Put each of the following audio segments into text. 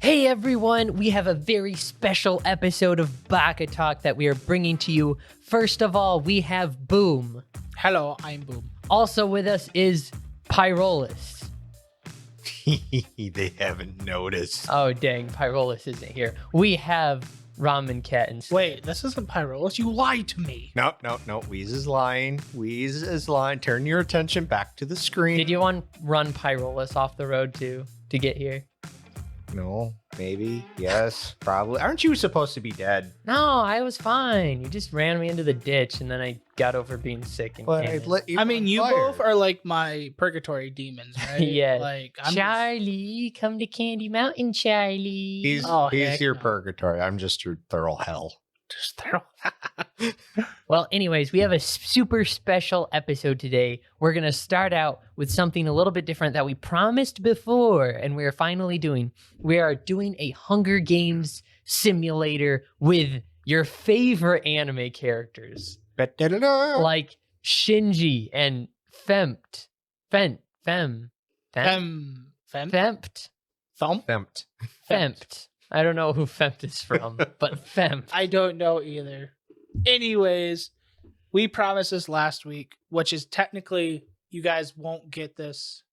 Hey everyone, we have a very special episode of Baka-Talk that we are bringing to you. First of all, we have Boom. Hello, I'm Boom. Also with us is Pyrolus. They haven't noticed. Oh dang, Pyrolus isn't here. We have Ramen Cat instead. Wait, this isn't Pyrolus. You lied to me. No. Wheeze is lying. Turn your attention back to the screen. Did you want to run Pyrolus off the road to get here? No, maybe, yes, probably. Aren't you supposed to be dead? No, I was fine. You just ran me into the ditch and then I got over being sick and But came I'd in. let you. I mean, on you fire. both are like my purgatory demons, right? Yeah. Like, I'm Charlie, come to Candy Mountain, Charlie. He's Oh, heck your no. purgatory. I'm just your thorough hell. just there. Well, anyways, we have a super special episode today. We're going to start out with something a little bit different that we promised before, and we're finally doing. We are doing a Hunger Games simulator with your favorite anime characters, like Shinji and Fempt. Fempt. I don't know who Fempt is from, but Fempt. I don't know either. Anyways, we promised this last week, which is technically you guys won't get this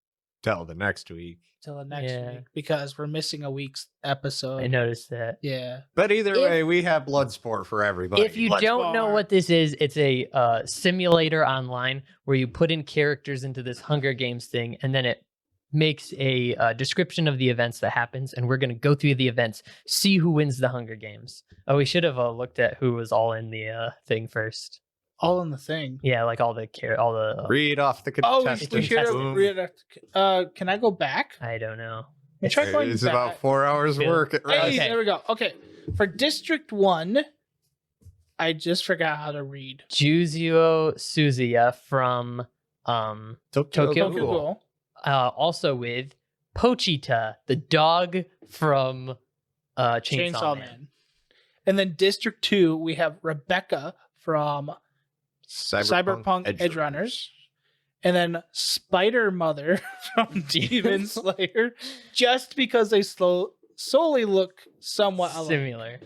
Till the next week. till the next Yeah. week because we're missing a week's episode. I noticed that. Yeah. But either way, we have Bloodsport for everybody. If you don't know what this is, it's a simulator online where you put in characters into this Hunger Games thing, and then it makes a description of the events that happens, and we're going to go through the events, see who wins the Hunger Games. Oh, we should have looked at who was all in the thing first. All in the thing. Yeah, like all the read off the Oh, contestants. we should have Boom. read it. Can I go back? I don't know. I tried going It's back. about 4 hours Yeah. work. Hey, Okay. there we go. Okay. For District 1, I just forgot how to read. Juzuo Suzuya from Tokyo Tokyo Ghoul. Ghoul. Also with Pochita, the dog from Chainsaw Man. And then District 2, we have Rebecca from Cyberpunk Edgerunners. And then Spider Mother from Demon Slayer, just because they solely look somewhat alike. Similar.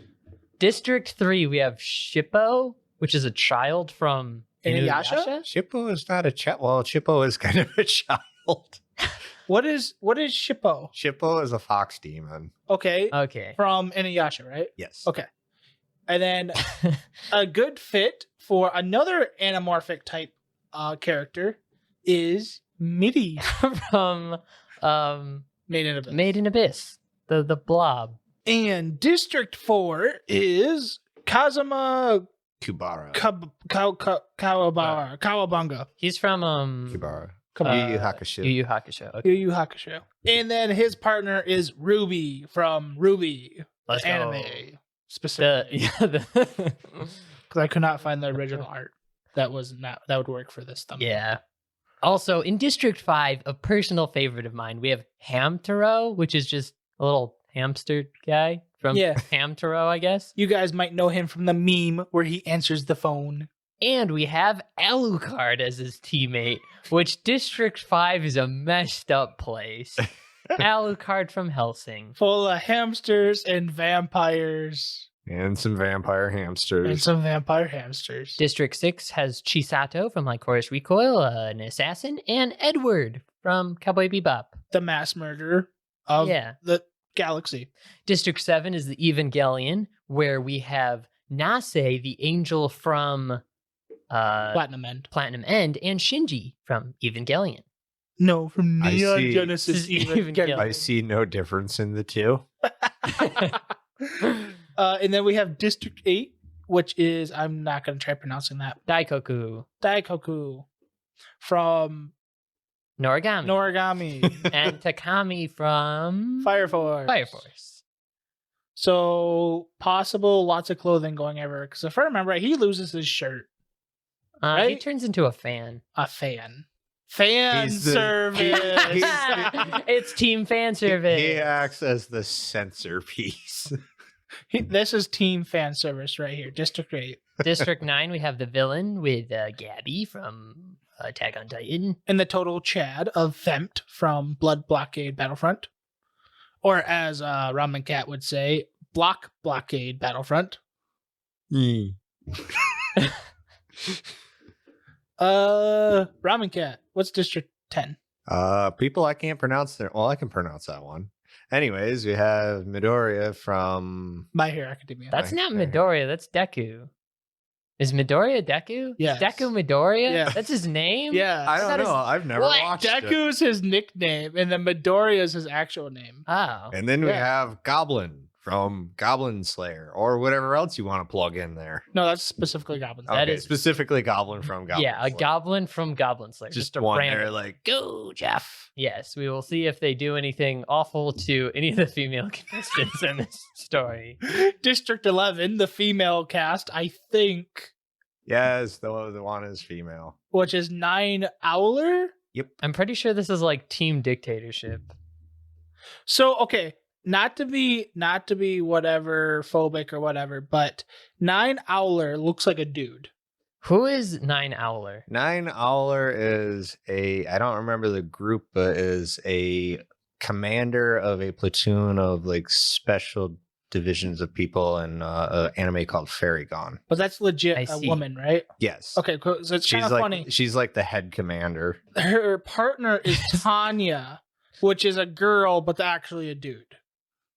District 3, we have Shippo, which is a child from Inuyasha? Shippo is not a child. Well, Shippo is kind of a child. What is Shippo? Shippo is a fox demon. Okay. Okay. From Inuyasha, right? Yes. Okay. And then a good fit for another anamorphic type character is Midi, From Made in Abyss. Made in Abyss, the blob. And District 4 is Kazuma Kubara. Kawabanga. He's from Kubara. Yu Yu Yu Hakusho. Yu Yu Hakusho. Okay. Yu Yu Hakusho. And then his partner is Ruby from Ruby, Let's the go. anime specifically. Because I could not find the original art that would work for this thumbnail. Yeah. Also, in District 5, a personal favorite of mine, we have Hamtaro, which is just a little hamster guy from Yeah. Hamtaro, I guess. You guys might know him from the meme where he answers the phone. And we have Alucard as his teammate, which District 5 is a messed up place. Alucard from Helsing. Full of hamsters and vampires. And some vampire hamsters. And some vampire hamsters. District 6 has Chisato from Lycoris Recoil, an assassin, and Edward from Cowboy Bebop. The mass murderer of Yeah. the galaxy. District 7 is the Evangelion, where we have Nase, the angel from Platinum End. Platinum End, and Shinji from Evangelion. No, from I Neon see. Genesis This is Evangelion. I see no difference in the two. And then we have District 8, which is, I'm not going to try pronouncing that, Daikoku, Daikoku from Noragami, Noragami, and Takami from Fire Force. Fire Force. So, possible lots of clothing going everywhere. Because if I remember right, he loses his shirt. He Right? turns into a fan. A fan. Fan He's the- service. It's team fan service. He acts as the centerpiece. This is team fan service right here. District 8. District 9, we have the villain with Gabby from Attack on Titan. And the total Chad of Fempt from Blood Blockade Battlefront. Or as Ramen Cat would say, blockade battlefront. Ramen Cat, what's District 10? People I can't pronounce their. Well, I can pronounce that one. Anyways, we have Midoriya from My Hero Academia. That's not Midoriya. That's Deku. Is Midoriya Deku? Yes. Is Deku Midoriya? Yeah. That's his name? Yeah. I don't know. I've never watched it. Deku is his nickname, and then Midoriya is his actual name. Oh. And then we have Goblin from Goblin Slayer, or whatever else you want to plug in there. No, that's specifically Goblin Slayer. That Okay, is- specifically Goblin from Goblin Yeah, a Slayer. goblin from Goblin Slayer. Just a one random. there, like, go, Jeff. Yes, we will see if they do anything awful to any of the female contestants in this story. District 11, the female cast, I think, Yes, the one is female. which is 9 Owler. I'm pretty sure this is like team dictatorship. So, okay, not to be whatever phobic or whatever, but 9 Owler looks like a dude. Who is Nine Owler? 9 Owler is I don't remember the group, but is a commander of a platoon of like special divisions of people in an anime called Fairy Gone. But that's legit I a see. woman, right? Yes. Okay, cool. So it's kind She's of like funny. she's like the head commander. Her partner is Tanya, which is a girl, but actually a dude.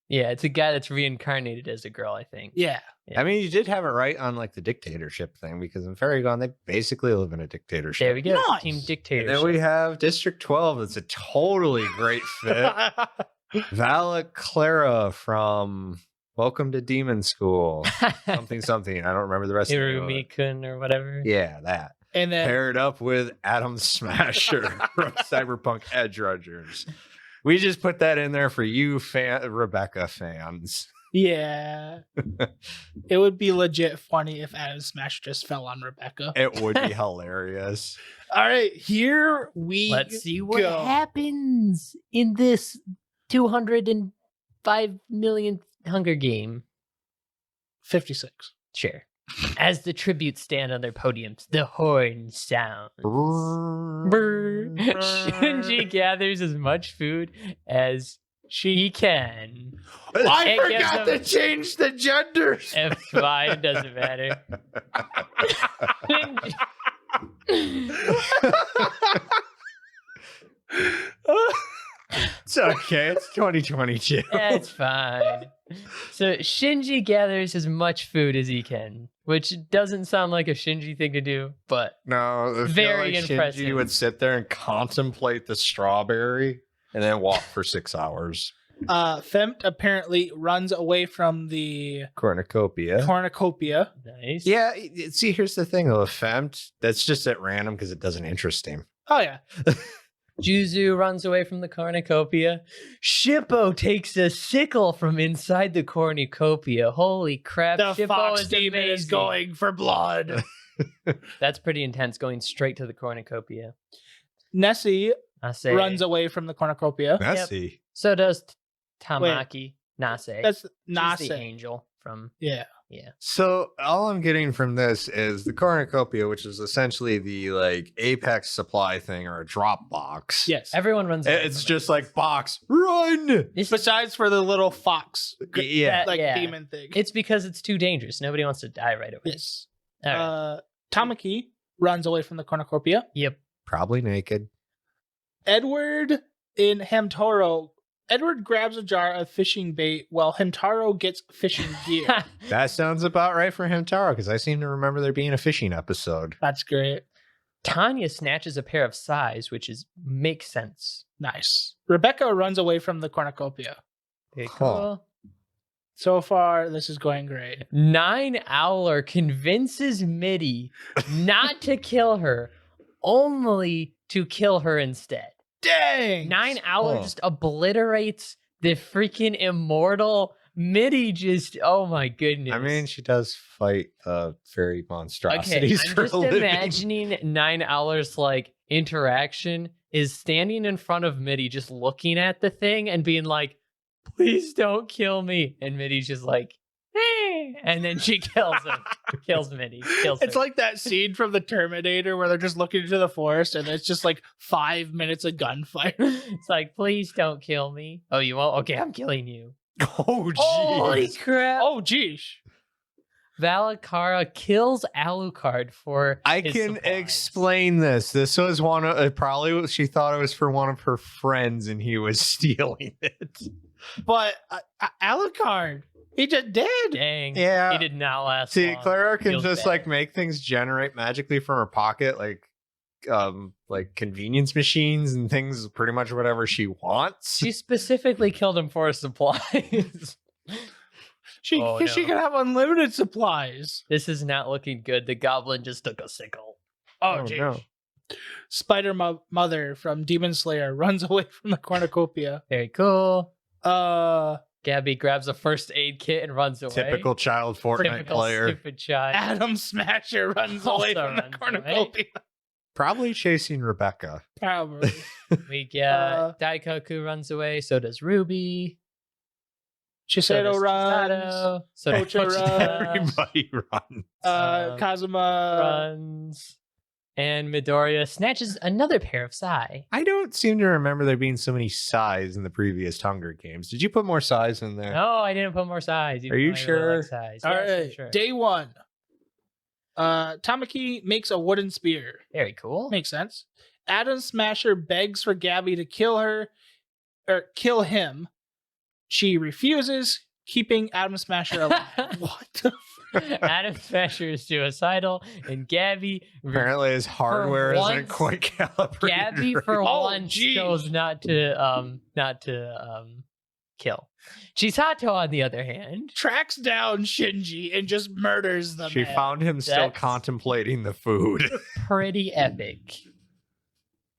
Yeah, it's a guy that's reincarnated as a girl, I think. Yeah. Yeah. I mean, you did have it right on like the dictatorship thing, because in Fairy Gone they basically live in a dictatorship. There we go. Nice. Team And dictatorship. then we have District 12. That's a totally great fit. Vala Clara from Welcome to Demon School. Something. I don't remember the rest of it. Irumi-kun or whatever. Yeah, that. And then Paired up with Adam Smasher from Cyberpunk Edge Runners. We just put that in there for you Rebecca fans. yeah, it would be legit funny if Adam Smash just fell on Rebecca. It would be hilarious. All right, here we Let's see what go. happens in this 205 millionth Hunger Game. 56. Sure. As the tributes stand on their podiums, the horn sounds. Brr. Shinji gathers as much food as he can. I It gives forgot them- to change the genders. If fine, doesn't matter. It's okay. It's 2022. That's fine. So Shinji gathers as much food as he can, which doesn't sound like a Shinji thing to do, but No, I feel Very like impressive. Shinji would sit there and contemplate the strawberry and then walk for 6 hours. Femt apparently runs away from the Cornucopia. cornucopia. nice. Yeah, see, here's the thing though. Femt, that's just at random because it doesn't interest him. Oh yeah, Juzu runs away from the cornucopia. Shippo takes a sickle from inside the cornucopia. Holy crap. the Shippo fox is demon is amazing. going for blood. That's pretty intense, going straight to the cornucopia. Nessie I say. runs away from the cornucopia. Messy. So does Tamaki. Nase. That's She's Nase. the angel from. Yeah. So all I'm getting from this is the cornucopia, which is essentially the like Apex supply thing or a drop box. Yes. Everyone runs away. It's from just like box run. it. This is, Besides for the little fox, Yeah. like yeah. demon thing. it's because it's too dangerous. Nobody wants to die right away. Yes. All right. Tamaki runs away from the cornucopia. Yep. Probably naked. Edward in Hamtaro. Edward grabs a jar of fishing bait while Hamtaro gets fishing gear. That sounds about right for Hamtaro, because I seem to remember there being a fishing episode. That's great. Tanya snatches a pair of sais, which makes sense. Nice. Rebecca runs away from the cornucopia. Okay, Huh. cool. So far, this is going great. Nine Owler convinces Mitty not to kill her, only to kill her instead. Dang! 9 Owler Huh. just obliterates the freaking immortal Mitty. Just, oh my goodness. I mean, she does fight fairy okay, monstrosities I'm for just a living. imagining 9 Owler's like interaction is standing in front of Mitty, just looking at the thing and being like, please don't kill me. And Mitty's just like, eh. and then she kills him. Kills Minnie. Kills It's her. like that scene from the Terminator where they're just looking into the forest and it's just like 5 minutes of gunfire. It's like, please don't kill me. Oh, you won't? Okay, I'm killing you. Oh, Holy jeez. crap. Oh, geesh. Valakara kills Alucard for I his can supplies. explain this. This was one of probably she thought it was for one of her friends, and he was stealing it. But Alucard, he just did. Dang. Yeah. He did not last See, long. Clara can Feels just bad. like make things generate magically from her pocket, like convenience machines and things, pretty much whatever she wants. She specifically killed him for supplies. She Oh, she no. can have unlimited supplies. This is not looking good. The goblin just took a sickle. Oh, Oh, geez. no. Spider Mother from Demon Slayer runs away from the cornucopia. Very cool. Uh, Gabby grabs a first aid kit and runs away. Typical child Fortnite Typical player. stupid child. Adam Smasher runs Also away from the runs cornucopia. Probably chasing Rebecca. Probably. We get Daikoku runs away. So does Ruby. So Shiseido does runs. Chisato, so does Pocha runs. Everybody runs. Kazuma. runs. And Midoriya snatches another pair of Sai. I don't seem to remember there being so many size in the previous Hunger Games. Did you put more size in there? No, I didn't put more Sais. Are you sure? Sais. All Yes, I'm right. sure. Day 1. Tamaki makes a wooden spear. Very cool. Makes sense. Adam Smasher begs for Gabby to kill her or kill him. She refuses, keeping Adam Smasher alive. What the Adam Smasher is suicidal, and Gabby Apparently his hardware isn't once- quite calibrated. Gabby for right. Oh, once geez. chose not to kill. Chisato, on the other hand, tracks down Shinji and just murders the She man. found him still That's- contemplating the food. pretty epic.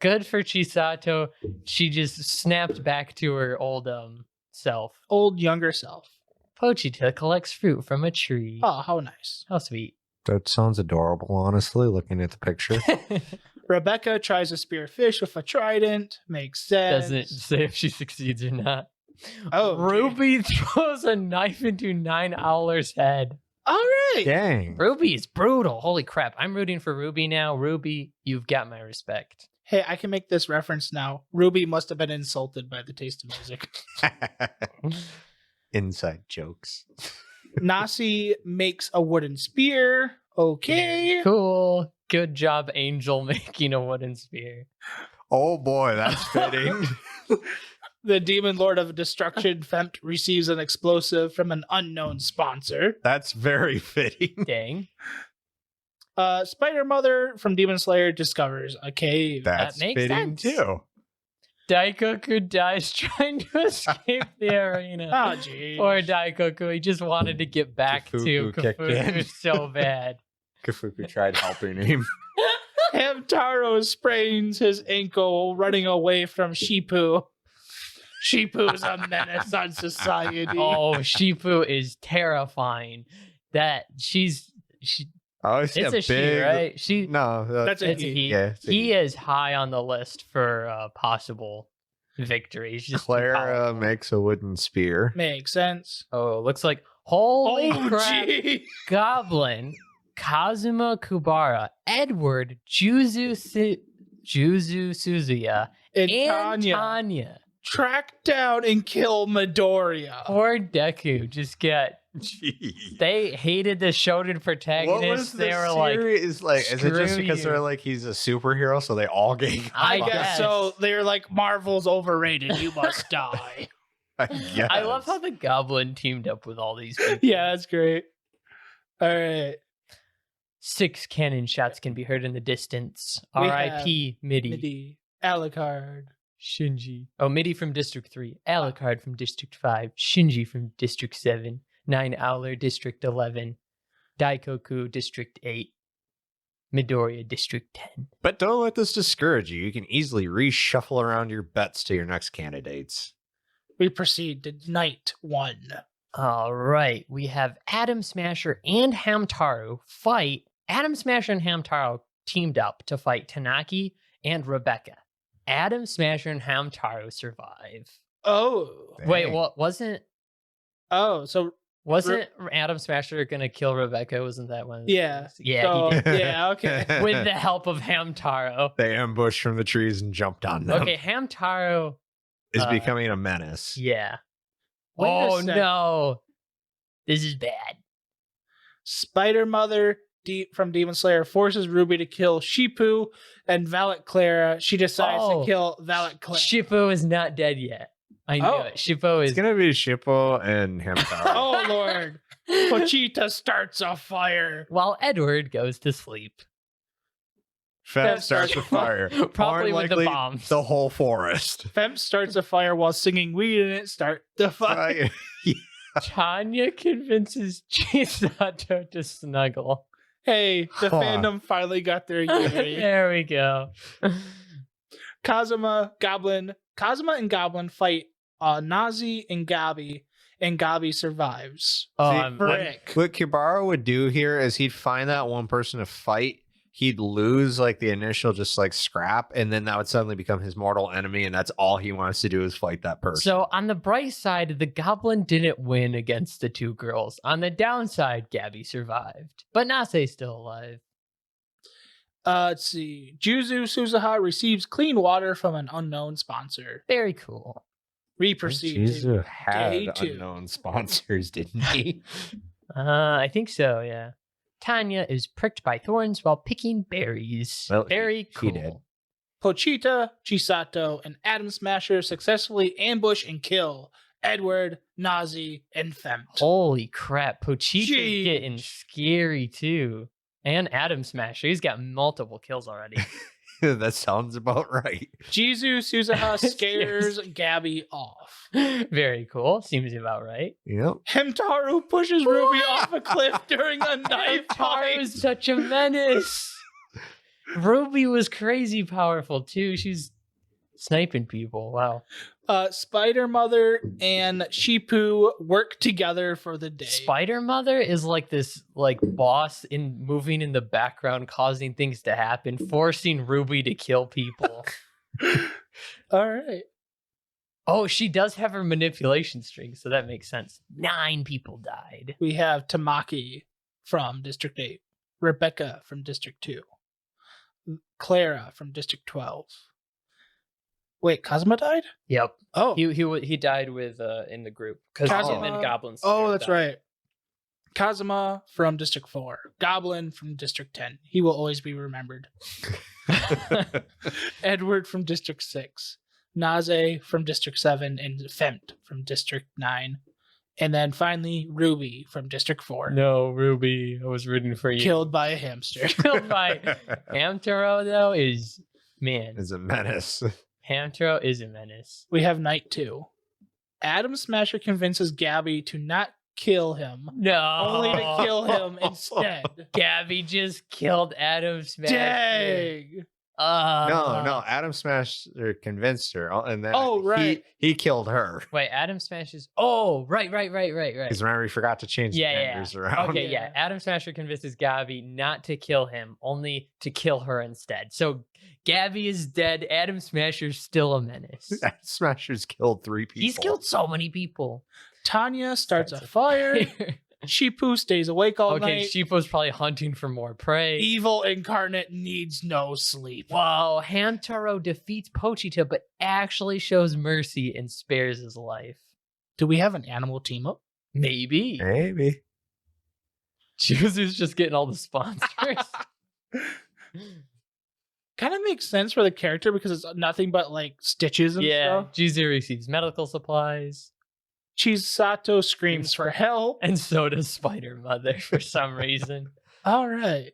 Good for Chisato. She just snapped back to her old self. Old younger self. Pochita collects fruit from a tree. Oh, how nice. How sweet. That sounds adorable, honestly, looking at the picture. Rebecca tries to spear fish with a trident. Makes sense. Doesn't say if she succeeds or not. Oh, Ruby throws a knife into Nine Owler's head. All right. Dang. Ruby is brutal. Holy crap. I'm rooting for Ruby now. Ruby, you've got my respect. Hey, I can make this reference now. Ruby must have been insulted by the taste of music. Inside jokes. Nasi makes a wooden spear. Okay. Cool. Good job, Angel, making a wooden spear. Oh boy, that's fitting. The Demon Lord of Destruction, Fempt, receives an explosive from an unknown sponsor. That's very fitting. Dang. Spider Mother from Demon Slayer discovers a cave. That's makes fitting sense. too. Daikoku dies trying to escape the arena. Oh, geez. Poor Daikoku. He just wanted to get back to Kafuku kicked in. Kafuku so bad. Kafuku tried helping him. Hamtaro sprains his ankle running away from Shipu. Shipu's a menace on society. Oh, Shipu is terrifying. That she. Oh, I see It's a a she, big. right? She. No, That's a It's a he. he. Yeah, it's a He he. is high on the list for possible victories. Just too Clara powerful. makes a wooden spear. Makes sense. Oh, looks like holy Oh, crap! gee. Goblin, Kazuma Kubara, Edward, Juzu Suzuya, And and Tanya Tanya. track down and kill Midoriya. Poor Deku just get. Jeez. They hated the shonen protagonist. They were like, series like? Is it just "Screw because you." they're like he's a superhero, so they all get? I I guess. guess so. They're like, Marvel's overrated. You must die. I guess. I love how the Goblin teamed up with all these people. Yeah, that's great. All right. 6 cannon shots can be heard in the distance. We R.I.P. Midi. Midi. Alucard. Shinji. Oh, Midi from District 3. Alucard from District 5. Shinji from District 7. 9 Owler, District 11. Daikoku, District 8. Midoriya, District 10. But don't let this discourage you. You can easily reshuffle around your bets to your next candidates. We proceed to night 1. All right. We have Adam Smasher and Hamtaro fight. Adam Smasher and Hamtaro teamed up to fight Tanaki and Rebecca. Adam Smasher and Hamtaro survive. Oh. Wait, Dang. what wasn't? Oh, so Wasn't Adam Smasher gonna kill Rebecca? Wasn't that one? Yeah. Yeah, So, he did. yeah, okay. With the help of Hamtaro. They ambushed from the trees and jumped on them. Okay, Hamtaro is becoming a menace. Yeah. Wait a Oh sec. no. This is bad. Spider Mother from Demon Slayer forces Ruby to kill Shipu and Valet Clara. She decides to kill Valet Clara. Shippo is not dead yet. I knew it. Shippo is. It's gonna be Shippo and Hamtaro. Oh Lord! Pochita starts a fire While Edward goes to sleep. Fem starts a fire. Probably More with the likely, bombs. The whole forest. Fem starts a fire while singing "We Didn't Start the Fire." Tanya convinces Chisato to snuggle. Hey, the fandom finally got their Yuri. There we go. Kazuma and Goblin fight Nazi and Gabi survives. Oh, what Kibara would do here is he'd find that one person to fight. He'd lose like the initial just like scrap, and then that would suddenly become his mortal enemy, and that's all he wants to do is fight that person. So on the bright side, the goblin didn't win against the two girls. On the downside, Gabby survived, but Nase's still alive. Let's see. Juzu Suzuha receives clean water from an unknown sponsor. Very cool. We proceed Juzu to had day 2. unknown sponsors, didn't he? I think so, yeah. Tanya is pricked by thorns while picking berries. Well, Very cool. he did. Pochita, Chisato, and Adam Smasher successfully ambush and kill Edward, Nazi, and Femt. Holy crap. Pochita's Jeez. getting scary too. And Adam Smasher. He's got multiple kills already. That sounds about right. Jizu Suzuha scares Gabby off. Very cool. Seems about right. Yep. Hemtaru pushes Ruby off a cliff during a knife Taro fight. is such a menace. Ruby was crazy powerful too. She's sniping people. Wow. Spider Mother and Shipu work together for the day. Spider Mother is like this boss in moving in the background, causing things to happen, forcing Ruby to kill people. All right. Oh, she does have her manipulation string, so that makes sense. 9 people died. We have Tamaki from District 8, Rebecca from District 2, Clara from District 12. Wait, Kazuma died? Yep. Oh. He died with in the group because Kazuma- him and Goblins. Oh, that's right. Kazuma from District 4, Goblin from District 10. He will always be remembered. Edward from District 6, Naze from District 7, and Femt from District 9. And then finally, Ruby from District 4. No, Ruby, I was rooting for you. Killed by a hamster. Killed by Hamtaro, though, is man. Is a menace. Hamtaro is a menace. We have Night 2. Adam Smasher convinces Gabby to not kill him, No. only to kill him instead. Gabby just killed Adam Smasher. Dang! No. Adam Smasher convinced her, and then right. he killed her. Wait, Adam Smasher's. Oh, right. Because remember, he forgot to change the genders around. Okay, yeah. Adam Smasher convinces Gabby not to kill him, only to kill her instead. So Gabby is dead. Adam Smasher's still a menace. Adam Smasher's killed 3 people. He's killed so many people. Tanya starts a fire. Shipu stays awake all Okay, night. Shippo's probably hunting for more prey. Evil incarnate needs no sleep. Whoa, Hamtaro defeats Pochita, but actually shows mercy and spares his life. Do we have an animal team up? Maybe. Maybe. Juzu's just getting all the sponsors. Kind of makes sense for the character because it's nothing but like stitches and Yeah, stuff. Juzu receives medical supplies. Chisato screams for help. And so does Spider Mother for some reason. All right.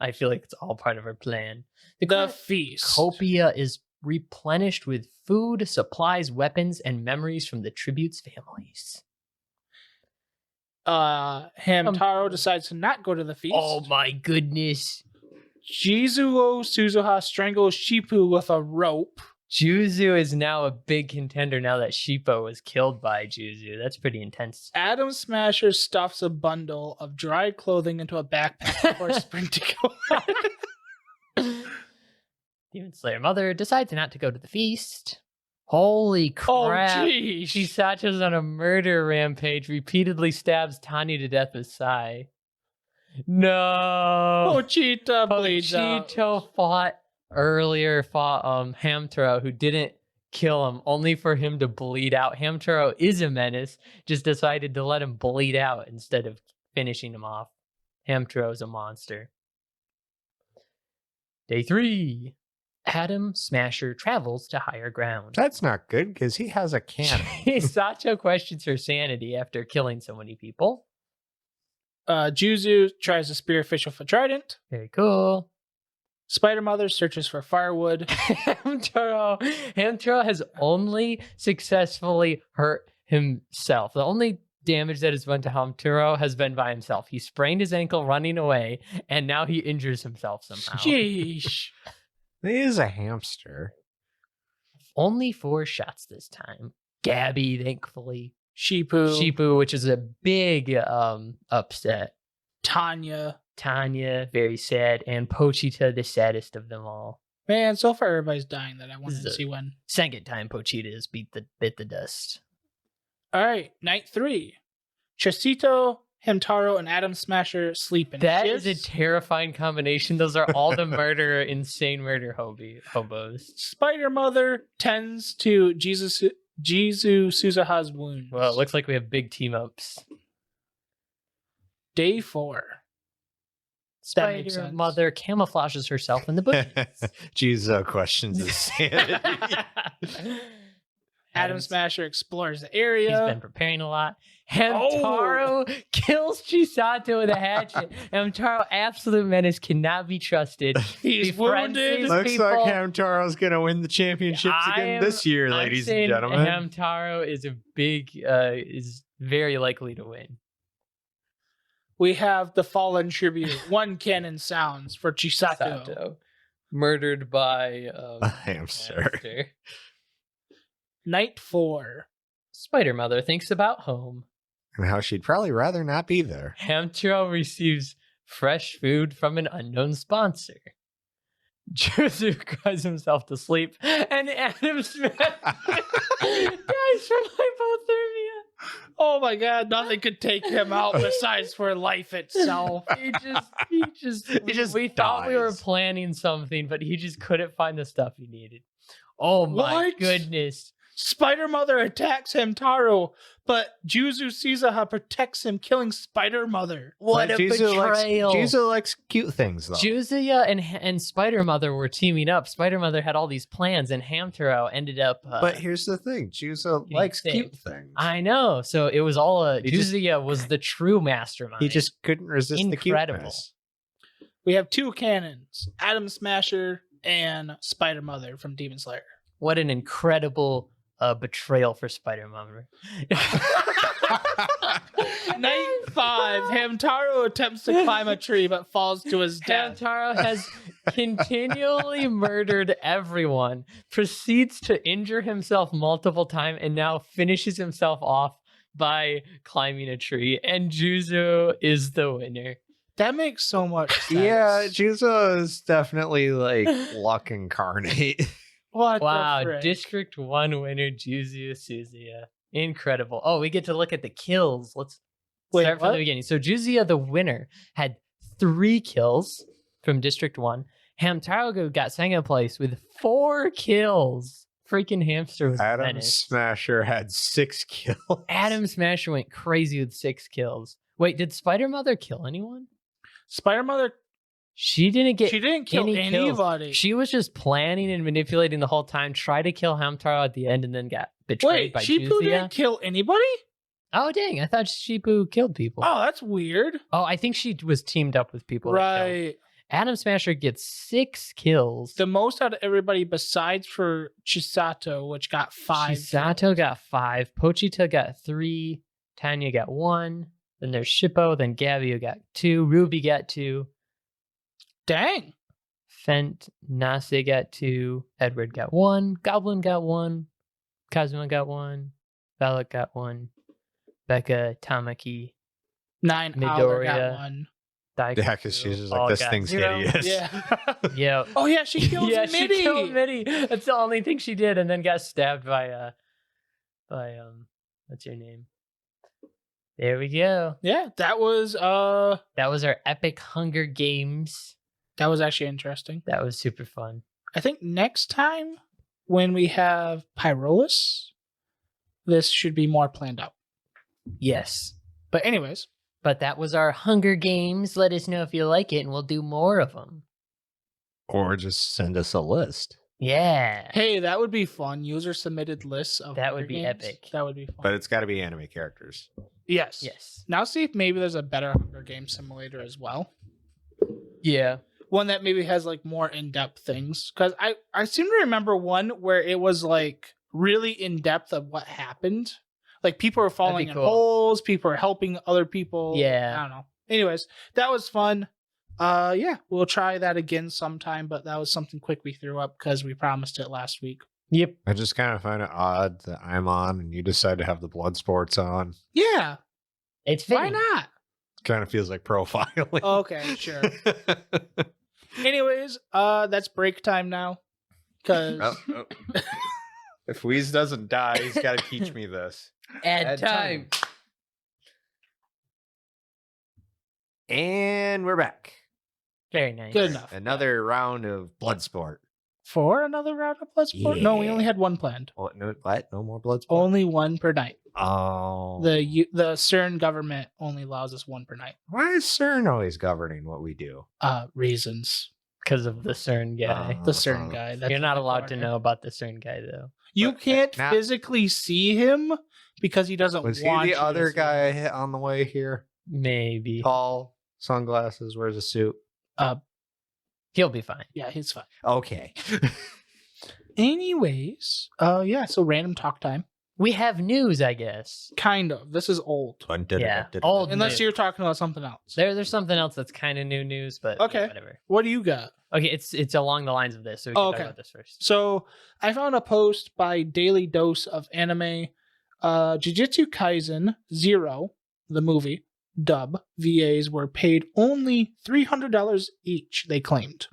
I feel like it's all part of her plan. The feast. Copia is replenished with food, supplies, weapons, and memories from the tribute's families. Hamtaro decides to not go to the feast. Oh my goodness. Jizuo Suzuha strangles Shipu with a rope. Juzu is now a big contender now that Shippo was killed by Juzu. That's pretty intense. Adam Smasher stuffs a bundle of dry clothing into a backpack before sprinting away. Demon Slayer Mother decides not to go to the feast. Holy crap. Oh, jeez. Chisato's on a murder rampage, repeatedly stabs Tanya to death with Sai. No. Pochita bleeds out. Pochito fought Hamtaro, who didn't kill him, only for him to bleed out. Hamtaro is a menace, just decided to let him bleed out instead of finishing him off. Hamtaro is a monster. Day 3. Adam Smasher travels to higher ground. That's not good because he has a cannon. Sacho questions her sanity after killing so many people. Juzu tries to spear official for Trident. Very cool. Spider Mother searches for firewood. Hamtaro has only successfully hurt himself. The only damage that has been to Hamtaro has been by himself. He sprained his ankle running away, and now he injures himself somehow. Jeez. He is a hamster. Only 4 shots this time. Gabby, thankfully. Sheepu, which is a big upset. Tanya, very sad. And Pochita, the saddest of them all. Man, so far everybody's dying that I wanted to see when. Second time Pochita has bit the dust. All right, night 3. Chasito, Hamtaro, and Adam Smasher sleep in That shifts. is a terrifying combination. Those are all the insane murder hobos. Spider Mother tends to Jizu Suzuha's wounds. Well, it looks like we have big team ups. Day 4. Spider Mother camouflages herself in the bushes. Jesus questions his sanity. Adam Smasher explores the area. He's been preparing a lot. Hamtaro kills Chisato with a hatchet. Hamtaro, absolute menace, cannot be trusted. He's wounded. Looks like Hamtaro's going to win the championships again this year, ladies and gentlemen. Hamtaro is is very likely to win. We have the fallen tribute. 1 cannon sounds for Chisato. Murdered by a hamster. Night 4. Spider Mother thinks about home. And how she'd probably rather not be there. Hamtaro receives fresh food from an unknown sponsor. Juzu cries himself to sleep, and Adam Smith dies from hypothermia. Oh my god, nothing could take him out besides for life itself. We thought we were planning something, but he just couldn't find the stuff he needed. Oh my goodness. Spider Mother attacks Hamtaro, but Juzu Suzuha protects him, killing Spider Mother. What a betrayal. Juzu likes cute things, though. Juzuya and Spider Mother were teaming up. Spider Mother had all these plans, and Hamtaro ended up... but here's the thing. Juzu likes cute things. I know. So it was all... Juzuya was the true mastermind. He just couldn't resist the cuteness. We have 2 cannons. Adam Smasher and Spider Mother from Demon Slayer. What an incredible... betrayal for Spider-Man. Night 5. Hamtaro attempts to climb a tree but falls to his death. Hamtaro has continually murdered everyone, proceeds to injure himself multiple times, and now finishes himself off by climbing a tree. And Juzu is the winner. That makes so much sense. Yeah, Juzu is definitely like luck incarnate. Wow, District 1 winner, Juzu Suzuya. Incredible. Oh, we get to look at the kills. Let's start from the beginning. So Juzuya, the winner, had 3 kills from District 1. Hamtaro got second place with 4 kills. Freaking hamster was Adam Smasher had 6 kills. Adam Smasher went crazy with 6 kills. Wait, did Spider Mother kill anyone? Spider Mother... She didn't kill anybody. Kills. She was just planning and manipulating the whole time. Tried to kill Hamtaro at the end and then got betrayed by Juzuya. Sheepu didn't kill anybody? Oh, dang. I thought Sheepu killed people. Oh, that's weird. Oh, I think she was teamed up with people. Right. Adam Smasher gets 6 kills. The most out of everybody besides for Chisato, which got 5. Chisato got 5. Pochita got 3. Tanya got 1. Then there's Shippo. Then Gabby got 2. Ruby got 2. Dang. Fent, Nase got 2. Edward got 1. Goblin got 1. Kazuma got 1. Valak got 1. Becca, Tamaki, 9 Midoriya got 1. Daiku. Yeah, because she's just like, Oh, this God, thing's Zero. hideous. Yeah. Yeah. Oh yeah, she kills Yeah, Mitty. she killed Mitty. That's the only thing she did, and then got stabbed by what's your name? There we go. Yeah, that was our epic Hunger Games. that was actually interesting. That was super fun. I think next time when we have Pyrolus, this should be more planned out. Yes. But anyways, But that was our Hunger Games. Let us know if you like it, and we'll do more of them. Or just send us a list. Yeah. hey, that would be fun. User submitted lists of That Hunger would be Games. epic. That would be fun. But it's got to be anime characters. yes. Yes. Now see if maybe there's a better Hunger Games simulator as well. Yeah. One that maybe has like more in-depth things. Because I seem to remember one where it was like really in-depth of what happened. Like people were falling in cool. holes, people were helping other people. Yeah. I don't know. Anyways, that was fun. Yeah, we'll try that again sometime, but that was something quick we threw up because we promised it last week. Yep. I just kind of find it odd that I'm on and you decide to have the blood sports on. Yeah, It's why fitting. not? Kind of feels like profiling. Okay, sure. Anyways, that's break time now. Cause If Wheeze doesn't die, he's got to teach me this. Add time. And we're back. Very nice. good enough. Another round of blood sport. For another round of Bloodsport? No, we Yeah. only had one planned. What? No, what? No more blood sport? Only one per night. Oh. The CERN government only allows us one per night. Why is CERN always governing what we do? Reasons. Because of the CERN guy. The CERN guy. That's You're not what they allowed call to him. know about the CERN guy, though. You But can't now- physically see him because he doesn't Was he want you the to other see guy him. on the way here? Maybe. Tall, sunglasses, wears a suit. He'll be fine. Yeah, he's fine. Okay. Anyways, yeah, so random talk time. We have news, I guess. Kind of. This is old. Yeah, old. Unless news. you're talking about something else. There's something else that's kind of new news, but yeah, Okay. whatever. What do you got? Okay, it's along the lines of this, so we can Okay. talk about this first. So I found a post by Daily Dose of Anime. Jujutsu Kaisen Zero, the movie, dub, VAs were paid only $300 each, they claimed.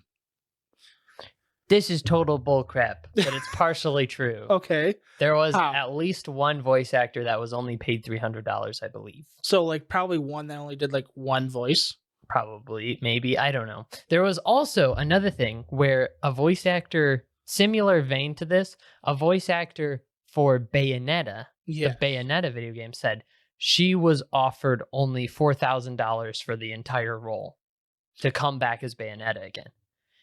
This is total bullcrap, but it's partially true. Okay. There was How? at least one voice actor that was only paid $300, I believe. So like probably one that only did like one voice. Probably, maybe, I don't know. There was also another thing where a voice actor, similar vein to this, a voice actor for Bayonetta, Yeah. the Bayonetta video game, said she was offered only $4,000 for the entire role to come back as Bayonetta again.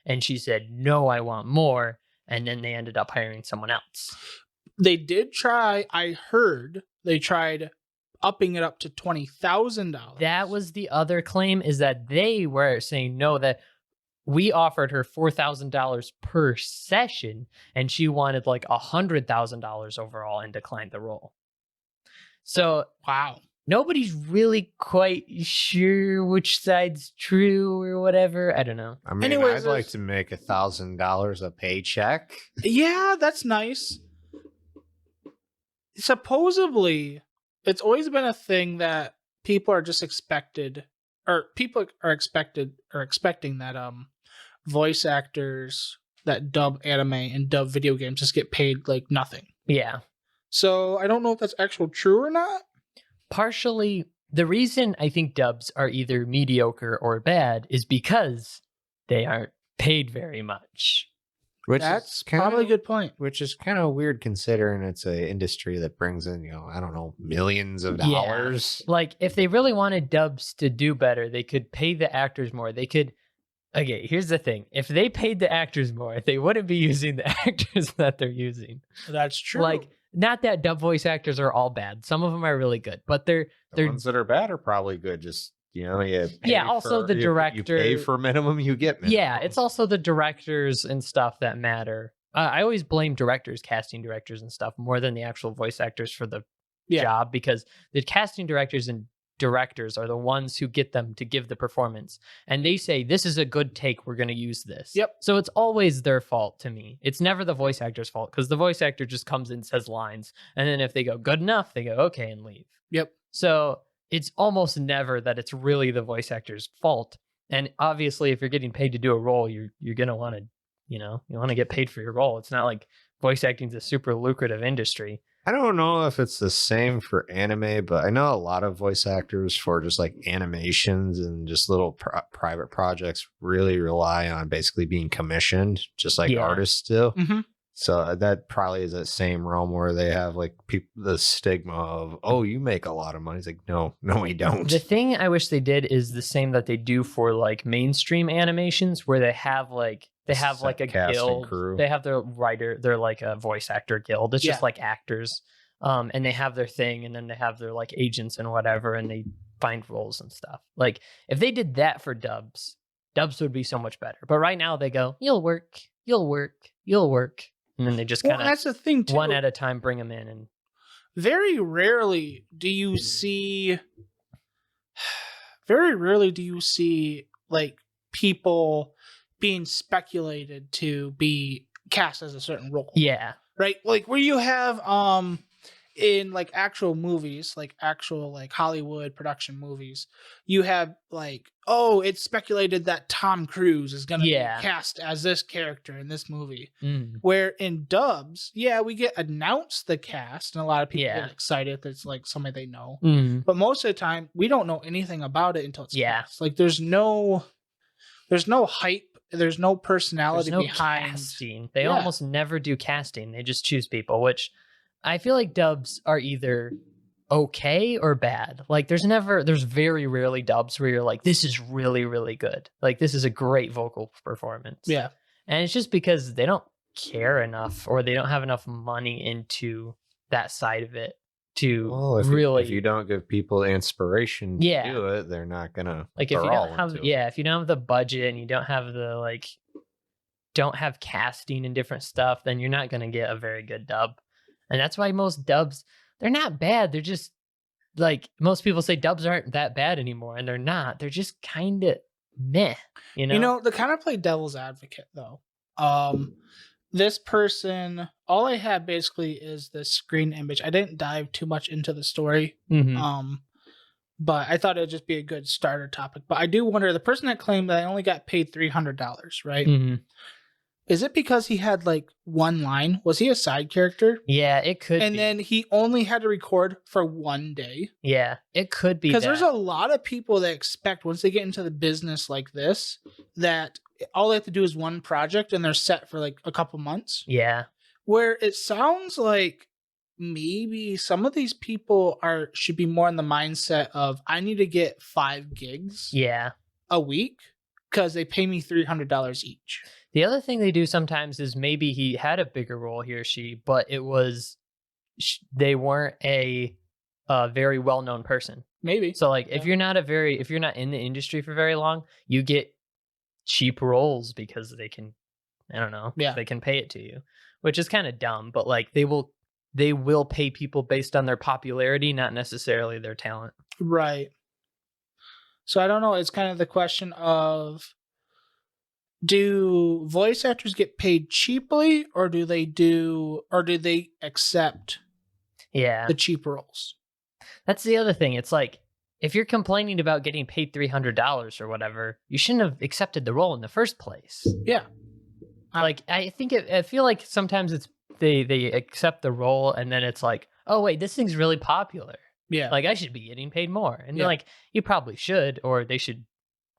And she said, no, I want more. And then they ended up hiring someone else. They did try, I heard they tried upping it up to $20,000. That was the other claim, is that they were saying no, that we offered her $4,000 per session and she wanted like $100,000 overall and declined the role. So Wow. nobody's really quite sure which side's true or whatever. I don't know. I mean, Anyways, I'd like there's- to make $1,000 a paycheck. Yeah, that's nice. Supposedly, it's always been a thing that people are just expecting that voice actors that dub anime and dub video games just get paid like nothing. Yeah. So I don't know if that's actually true or not. Partially, the reason I think dubs are either mediocre or bad is because they aren't paid very much. Which That's is kinda, probably a good point. Which is kind of weird considering it's an industry that brings in, I don't know, millions of Yeah. dollars. Like, if they really wanted dubs to do better, they could pay the actors more. They could. Okay, here's the thing. If they paid the actors more, they wouldn't be using the actors that they're using. That's true. Like, not that dub voice actors are all bad. Some of them are really good, but The they're ones that are bad are probably good. Just, you pay Yeah, also for- the you pay director- for minimum, you get minimum. yeah, it's also the directors and stuff that matter. I always blame directors, casting directors and stuff more than the actual voice actors for the Yeah. job, because the casting directors and directors are the ones who get them to give the performance, and they say, this is a good take, we're going to use this. Yep. So it's always their fault to me. It's never the voice actor's fault, because the voice actor just comes in, says lines, and then if they go good enough, they go okay and leave. Yep. So it's almost never that it's really the voice actor's fault. And obviously, if you're getting paid to do a role, you're gonna want to, you want to get paid for your role. It's not like voice acting is a super lucrative industry. I don't know if it's the same for anime, but I know a lot of voice actors for just like animations and just little private projects really rely on basically being commissioned, just like artists do. Mm-hmm. So that probably is that same realm where they have like the stigma of, oh, you make a lot of money. It's like, no, we don't. The thing I wish they did is the same that they do for like mainstream animations, where they have like a guild. Crew. They have their writer, they're like a voice actor guild. It's just like actors. And they have their thing, and then they have their like agents and whatever, and they find roles and stuff. Like if they did that for dubs would be so much better. But right now they go, you'll work. And then they just kind of, that's the thing too. One at a time, bring them in. And very rarely do you see like people being speculated to be cast as a certain role. Yeah. Right? Like where you have in like actual movies, like actual like Hollywood production movies, you have like, oh, it's speculated that Tom Cruise is going to be cast as this character in this movie. Where in dubs, we get announced the cast, and a lot of people get excited that it's like somebody they know. But most of the time, we don't know anything about it until it's cast. Like there's no hype. There's no personality behind casting. They almost never do casting. They just choose people, which I feel like dubs are either okay or bad. Like there's very rarely dubs where you're like, this is really, really good. Like this is a great vocal performance. Yeah. And it's just because they don't care enough, or they don't have enough money into that side of it to if you don't give people inspiration to do it, they're not gonna like if you don't have if you don't have the budget and you don't have the don't have casting and different stuff, then you're not gonna get a very good dub. And that's why most dubs, they're not bad. They're just like, most people say dubs aren't that bad anymore, and they're not. They're just kind of meh, to kind of play devil's advocate though. This person, all I had basically is this screen image. I didn't dive too much into the story. But I thought it'd just be a good starter topic. But I do wonder, the person that claimed that I only got paid $300, right? Is it because he had like one line? Was he a side character? Yeah, it could be. And then he only had to record for one day. Yeah, it could be. Because there's a lot of people that expect once they get into the business like this, that all they have to do is one project and they're set for like a couple months. Yeah. Where it sounds like maybe some of these people should be more in the mindset of, I need to get 5 gigs a week because they pay me $300 each. The other thing they do sometimes is maybe he had a bigger role, he or she, but it was they weren't a very well-known person. Maybe. So like if you're not in the industry for very long, you get cheap roles because they can, I don't know, they can pay it to you, which is kind of dumb, but like they will pay people based on their popularity, not necessarily their talent. Right. So I don't know, it's kind of the question of, do voice actors get paid cheaply, or do they accept the cheap roles? That's the other thing. It's like, if you're complaining about getting paid $300 or whatever, you shouldn't have accepted the role in the first place. Yeah. Like, I feel like sometimes it's they accept the role and then it's like, oh wait, this thing's really popular. Yeah. Like I should be getting paid more. And you're like, you probably should, or they should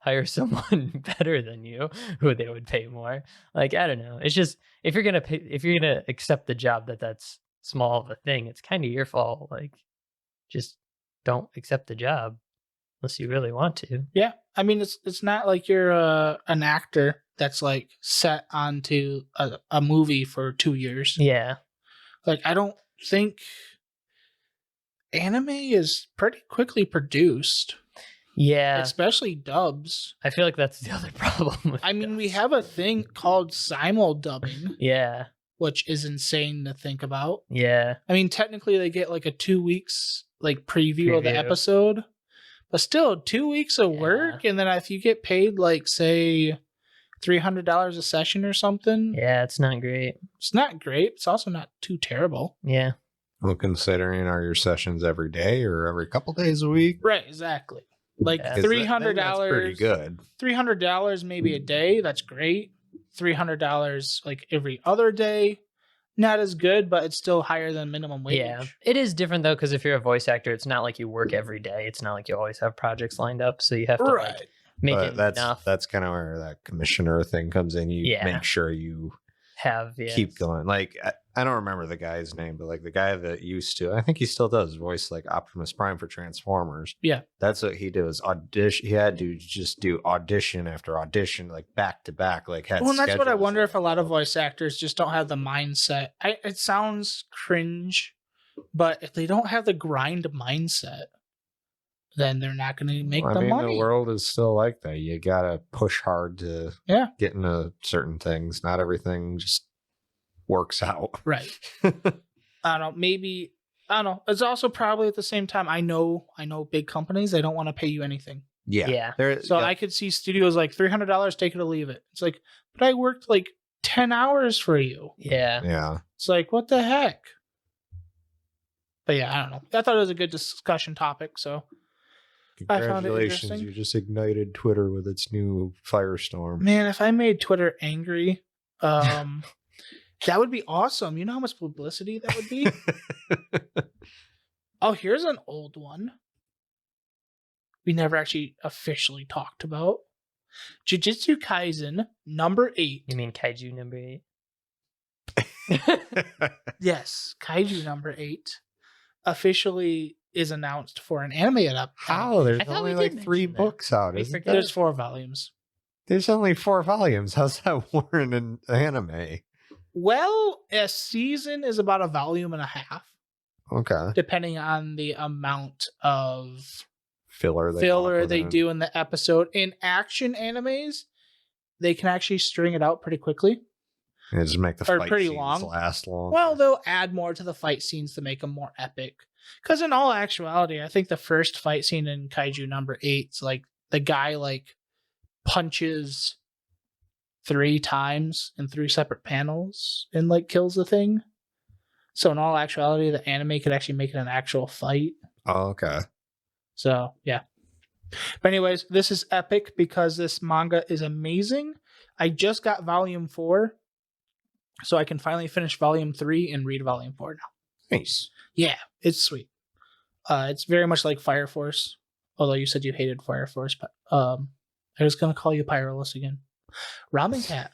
hire someone better than you who they would pay more. Like, I don't know. It's just, if you're going to accept the job that's small of a thing, it's kind of your fault. Like, just don't accept the job unless you really want to. Yeah. I mean, it's not like you're an actor that's like set onto a movie for 2 years. Yeah. Like, I don't think anime is pretty quickly produced. Yeah. Especially dubs. I feel like that's the other problem. I mean, we have a thing called simul-dubbing. Yeah. Which is insane to think about. Yeah. I mean, technically they get like a 2 weeks like preview of the episode. But still, 2 weeks of work, and then if you get paid like, say, $300 a session or something. Yeah, it's not great. It's not great. It's also not too terrible. Yeah. Well, considering, are your sessions every day or every couple days a week? Right, exactly. Like Yeah. $300. That's pretty good. $300 maybe a day. That's great. $300 like every other day. Not as good, but it's still higher than minimum wage. Yeah, it is different though, because if you're a voice actor, it's not like you work every day. It's not like you always have projects lined up, so you have to like make But enough. that's kind of where that commissioner thing comes in. You make sure you keep going. Like I don't remember the guy's name, but like the guy that used to, I think he still does voice like Optimus Prime for Transformers. Yeah, that's what he did. Was audition. He had to just do audition after audition, like back to back. Like well, and that's what I wonder if a lot of voice actors just don't have the mindset. It sounds cringe, but if they don't have the grind mindset, then they're not going to make the money. The world is still like that. You gotta push hard to get into certain things. Not everything just works out. Right. I don't know. Maybe I don't know. It's also probably at the same time. I know big companies. They don't want to pay you anything. Yeah. So I could see studios like $300, take it or leave it. It's like, but I worked like 10 hours for you. Yeah. Yeah. It's like, what the heck? But yeah, I don't know. I thought it was a good discussion topic. So. Congratulations, you just ignited Twitter with its new firestorm. Man, if I made Twitter angry, that would be awesome. You know how much publicity that would be? Oh, here's an old one. We never actually officially talked about. Jujutsu Kaisen number 8. You mean Kaiju number 8? Yes, Kaiju number 8 officially is announced for an anime adaptation. How? There's only like 3 books out. There's 4 volumes. There's only 4 volumes. How's that warrant an anime? Well, a season is about a volume and a half. Okay. Depending on the amount of filler they do in the episode. In action animes, they can actually string it out pretty quickly. And just make the fight pretty scenes long. last long. Well, they'll add more to the fight scenes to make them more epic. Because in all actuality, I think the first fight scene in Kaiju number 8 is like the guy like punches 3 times in 3 separate panels and like kills the thing. So in all actuality, the anime could actually make it an actual fight. Oh, okay. So yeah. But anyways, this is epic because this manga is amazing. I just got volume 4, so I can finally finish volume 3 and read volume 4 now. Nice. Yeah, it's sweet. It's very much like Fire Force, although you said you hated Fire Force, but I was gonna call you Pyrolus again. Ramen Cat.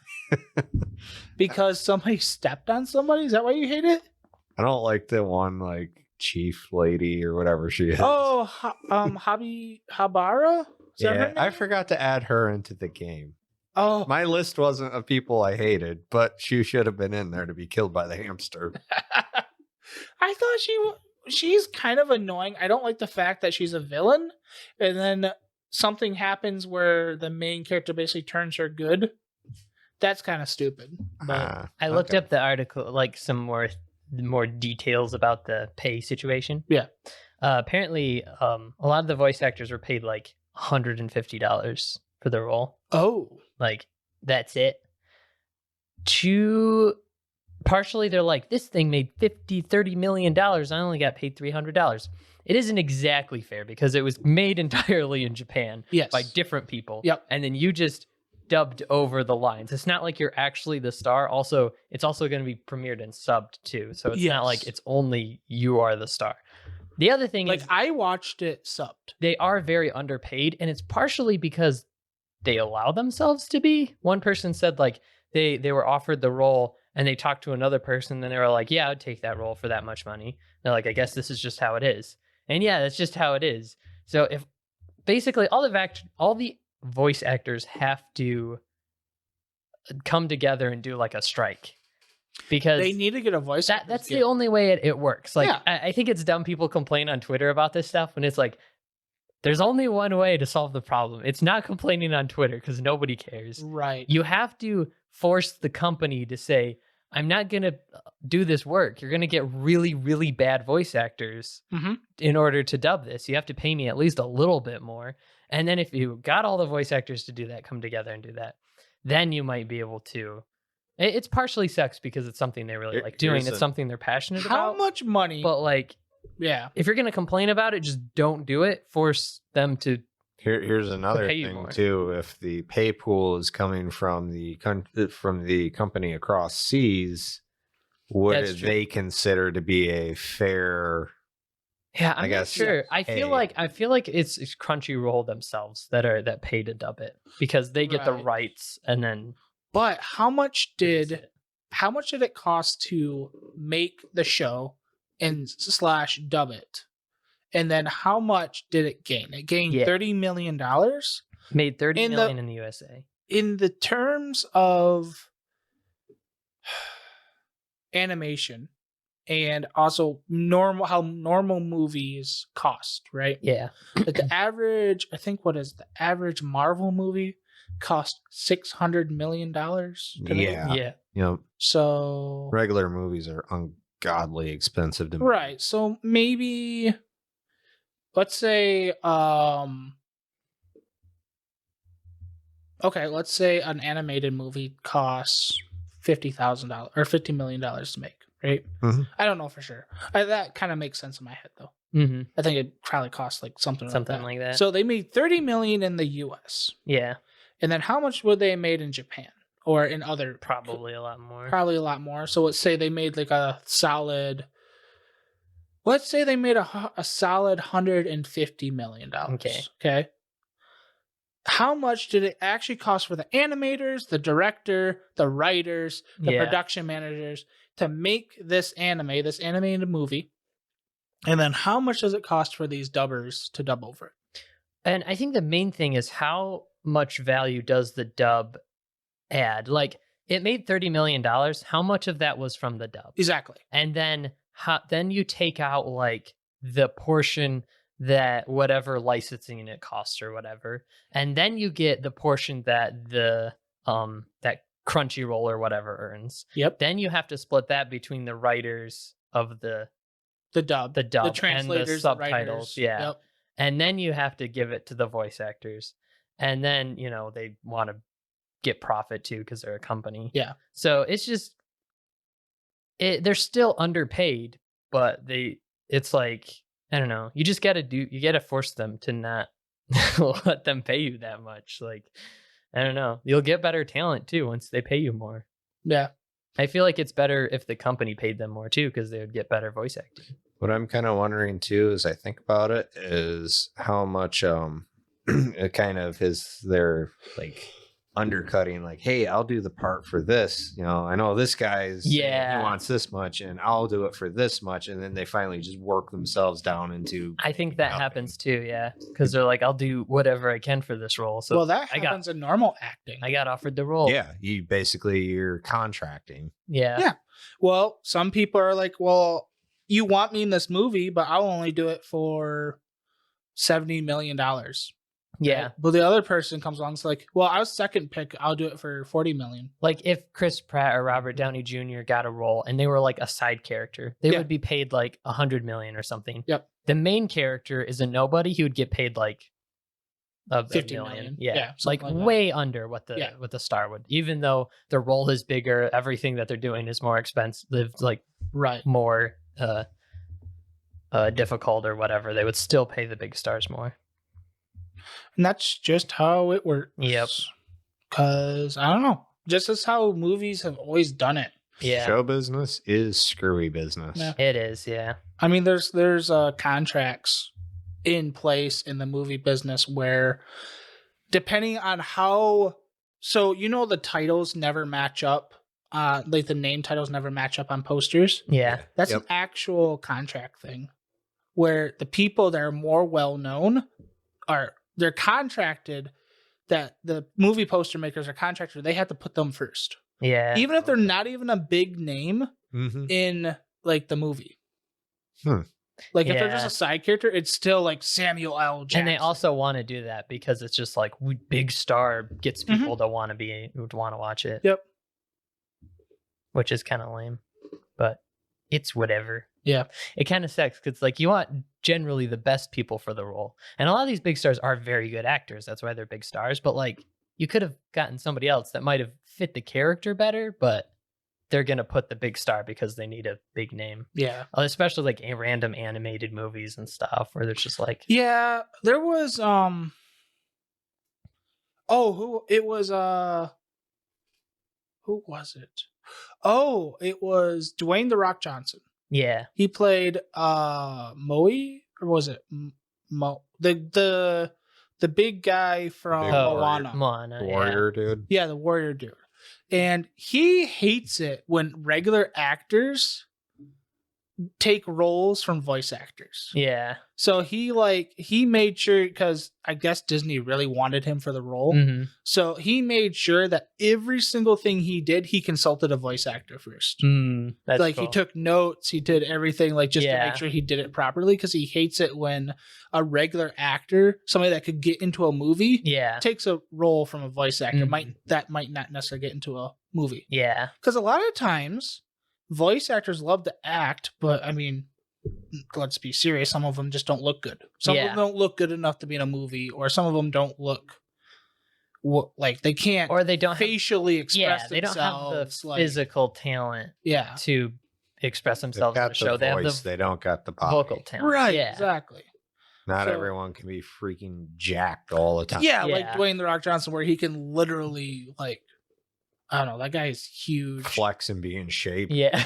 Because somebody stepped on somebody? Is that why you hate it? I don't like the one like chief lady or whatever she is. Oh, Habara? Yeah, I forgot to add her into the game. Oh, my list wasn't of people I hated, but she should have been in there to be killed by the hamster. I thought she's kind of annoying. I don't like the fact that she's a villain, and then something happens where the main character basically turns her good. That's kind of stupid. But I looked up the article, like some more details about the pay situation. Yeah. Apparently, a lot of the voice actors were paid like $150 for the role. Oh. Like, that's it. Partially, they're like, this thing made $30 million. I only got paid $300. It isn't exactly fair because it was made entirely in Japan by different people. Yep. And then you just dubbed over the lines. It's not like you're actually the star. Also, it's also going to be premiered and subbed too. So it's not like it's only you are the star. The other thing is, I watched it subbed. They are very underpaid, and it's partially because they allow themselves to be. One person said like they were offered the role and they talked to another person and they were like, yeah, I'd take that role for that much money. They're like, I guess this is just how it is. And yeah, that's just how it is. So if basically all the voice actors have to come together and do like a strike, because they need to get a voice. That's the only way it works. Like, I think it's dumb people complain on Twitter about this stuff when it's like, there's only one way to solve the problem. It's not complaining on Twitter because nobody cares. Right. You have to force the company to say, I'm not going to do this work. You're going to get really, really bad voice actors in order to dub this. You have to pay me at least a little bit more. And then if you got all the voice actors to do that, come together and do that, then you might be able to. It's partially sucks because it's something they really like doing. It's something they're passionate about. How much money? But like, yeah, if you're going to complain about it, just don't do it. Force them to Here's another pay you thing more. too. If the pay pool is coming from the company across seas, what That's do true. they consider to be a fair? Yeah, I'm not guess, sure. yeah, I feel like it's Crunchyroll themselves that pay to dub it because they get the Right. rights and then. But how much release did it. it cost to make the show and slash dub it? And then how much did it gain? It gained Yeah. $30 million. Made 30 In million in the USA. In the terms of animation and also how normal movies cost, right? Yeah. Like the average, I think, what is the average Marvel movie cost $600 million to make? Yeah, Yeah. you know, So regular movies are ungodly expensive to make. right. So maybe let's say okay, let's say an animated movie costs $50,000 or $50 million to make, right? Mhm. I don't know for sure. That kind of makes sense in my head though. Mm-hmm. I think it probably costs like something Like that. So they made 30 million in the US. Yeah. And then how much would they have made in Japan or in other? Probably a lot more. Probably a lot more. So let's say they made like a solid. Let's say they made a solid $150 million. Okay. How much did it actually cost for the animators, the director, the writers, the production managers to make this animated movie? And then how much does it cost for these dubbers to dub over it? And I think the main thing is how much value does the dub add? Like it made $30 million. How much of that was from the dub? Exactly. And then you take out like the portion that whatever licensing it costs or whatever, and then you get the portion that that Crunchyroll or whatever earns. Yep. Then you have to split that between the writers of the dub, the translators, and the subtitles. the Yep. And then you have to give it to the voice actors, and then they want to get profit too because they're a company. Yeah. So it's just they're still underpaid, but it's like, I don't know. You just got to force them to not let them pay you that much. Like, I don't know. You'll get better talent too once they pay you more. Yeah. I feel like it's better if the company paid them more too, because they would get better voice acting. What I'm kind of wondering too, as I think about it, is how much it kind of is their like undercutting, like, hey, I'll do the part for this. I know this guy's he wants this much, and I'll do it for this much, and then they finally just work themselves down into. I think that happens too, yeah, because they're like, I'll do whatever I can for this role. So that happens in normal acting. I got offered the role. Yeah, you're contracting. Yeah. Yeah. Well, some people are like, well, you want me in this movie, but I'll only do it for $70 million. Yeah. Right? But the other person comes along and is like, well, I was second pick. I'll do it for $40 million. Like if Chris Pratt or Robert Downey Jr. got a role and they were like a side character, they would be paid like $100 million or something. Yep. The main character is a nobody. He would get paid like $50 million. Yeah. Yeah. Like way under what the star would, even though the role is bigger, everything that they're doing is more expensive, like more difficult or whatever. They would still pay the big stars more. And that's just how it works. Yep. Because, I don't know. Just as how movies have always done it. Yeah. Show business is screwy business. Yeah. It is, yeah. I mean, there's contracts in place in the movie business where depending on how... So, the titles never match up. Like the name titles never match up on posters. Yeah. That's an actual contract thing. Where the people that are more well-known they're contracted, that the movie poster makers are contracted, they have to put them first. Yeah. Even if they're not even a big name in like the movie. Like if they're just a side character, it's still like Samuel L. Jackson. And they also want to do that because it's just like big star gets people to want to watch it. Yep. Which is kind of lame, but it's whatever. Yeah. It kind of sucks because like you want generally the best people for the role. And a lot of these big stars are very good actors. That's why they're big stars. But like you could have gotten somebody else that might have fit the character better, but they're going to put the big star because they need a big name. Yeah. Especially like random animated movies and stuff where there's just like... Yeah. There was, who it was? Who was it? Oh, it was Dwayne the Rock Johnson. Yeah. He played Moe, or was it Mo? The big guy from Moana. Moana, Warrior dude. Yeah, the warrior dude. And he hates it when regular actors take roles from voice actors. Yeah. So he made sure, because I guess Disney really wanted him for the role. Mm-hmm. So he made sure that every single thing he did, he consulted a voice actor first. That's like cool. he took notes, he did everything to Yeah. make sure he did it properly, because he hates it when a regular actor, somebody that could get into a movie, Yeah. takes a role from a voice actor. Mhm. That might not necessarily get into a movie. Yeah. Because a lot of times voice actors love to act, but I mean, let's be serious, some of them just don't look good. Some of them don't look good enough to be in a movie, or some of them don't look like they can't, or they don't facially express they don't have the themselves, physical talent to express themselves in the show. They have they don't got the body. vocal talent. right? Yeah. Exactly. Not So- everyone can be freaking jacked all the time. Yeah, like Yeah. Dwayne the Rock Johnson, where he can literally I don't know, that guy is huge. Flex and be in shape. Yeah.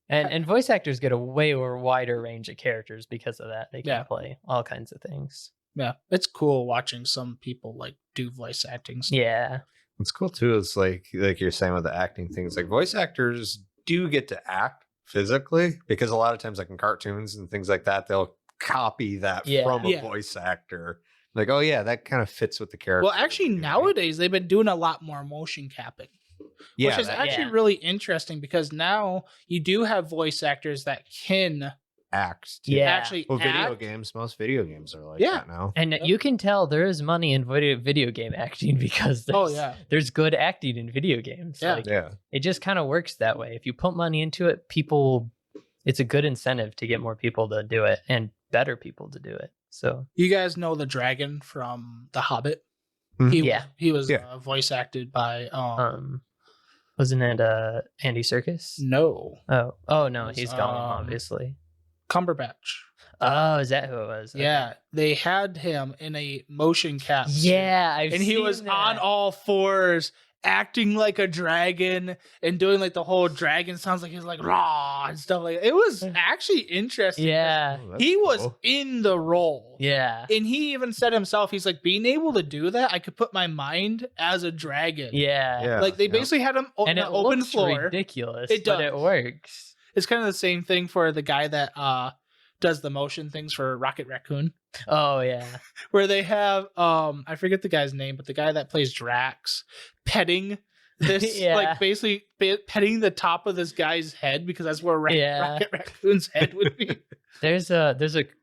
And voice actors get a way wider range of characters because of that. They can play all kinds of things. Yeah, it's cool watching some people do voice acting stuff. Yeah. What's cool too is like you're saying with the acting things, like voice actors do get to act physically, because a lot of times in cartoons and things like that, they'll copy that from a voice actor. Like, oh yeah, that kind of fits with the character. Well, actually, nowadays they've been doing a lot more motion capping, which is actually really interesting, because now you do have voice actors that can act. Yeah. actually Well, act. most video games are like Yeah. that now. And you can tell there is money in video game acting, because there's good acting in video games. Yeah. It just kind of works that way. If you put money into it, it's a good incentive to get more people to do it, and better people to do it. So You guys know the dragon from The Hobbit? Mhm. He was voice acted by wasn't it Andy Serkis? no, Oh no, was, he's Gollum, obviously. Cumberbatch. Oh, is that who it was? Okay. Yeah, they had him in a motion cap. Yeah, and he was on all fours, acting like a dragon and doing the whole dragon sounds, like he's raw and stuff like that. It was actually interesting. Yeah. Oh, that's He was cool. in the role. Yeah. And he even said himself, he's being able to do that, I could put my mind as a dragon. Yeah. They basically had him on And an it open looks floor. ridiculous, It but does. it works. It's kind of the same thing for the guy that does the motion things for Rocket Raccoon, Oh yeah. where they have I forget the guy's name, but the guy that plays Drax petting this Yeah. basically petting the top of this guy's head, because that's where Rocket Raccoon's head would be. There's a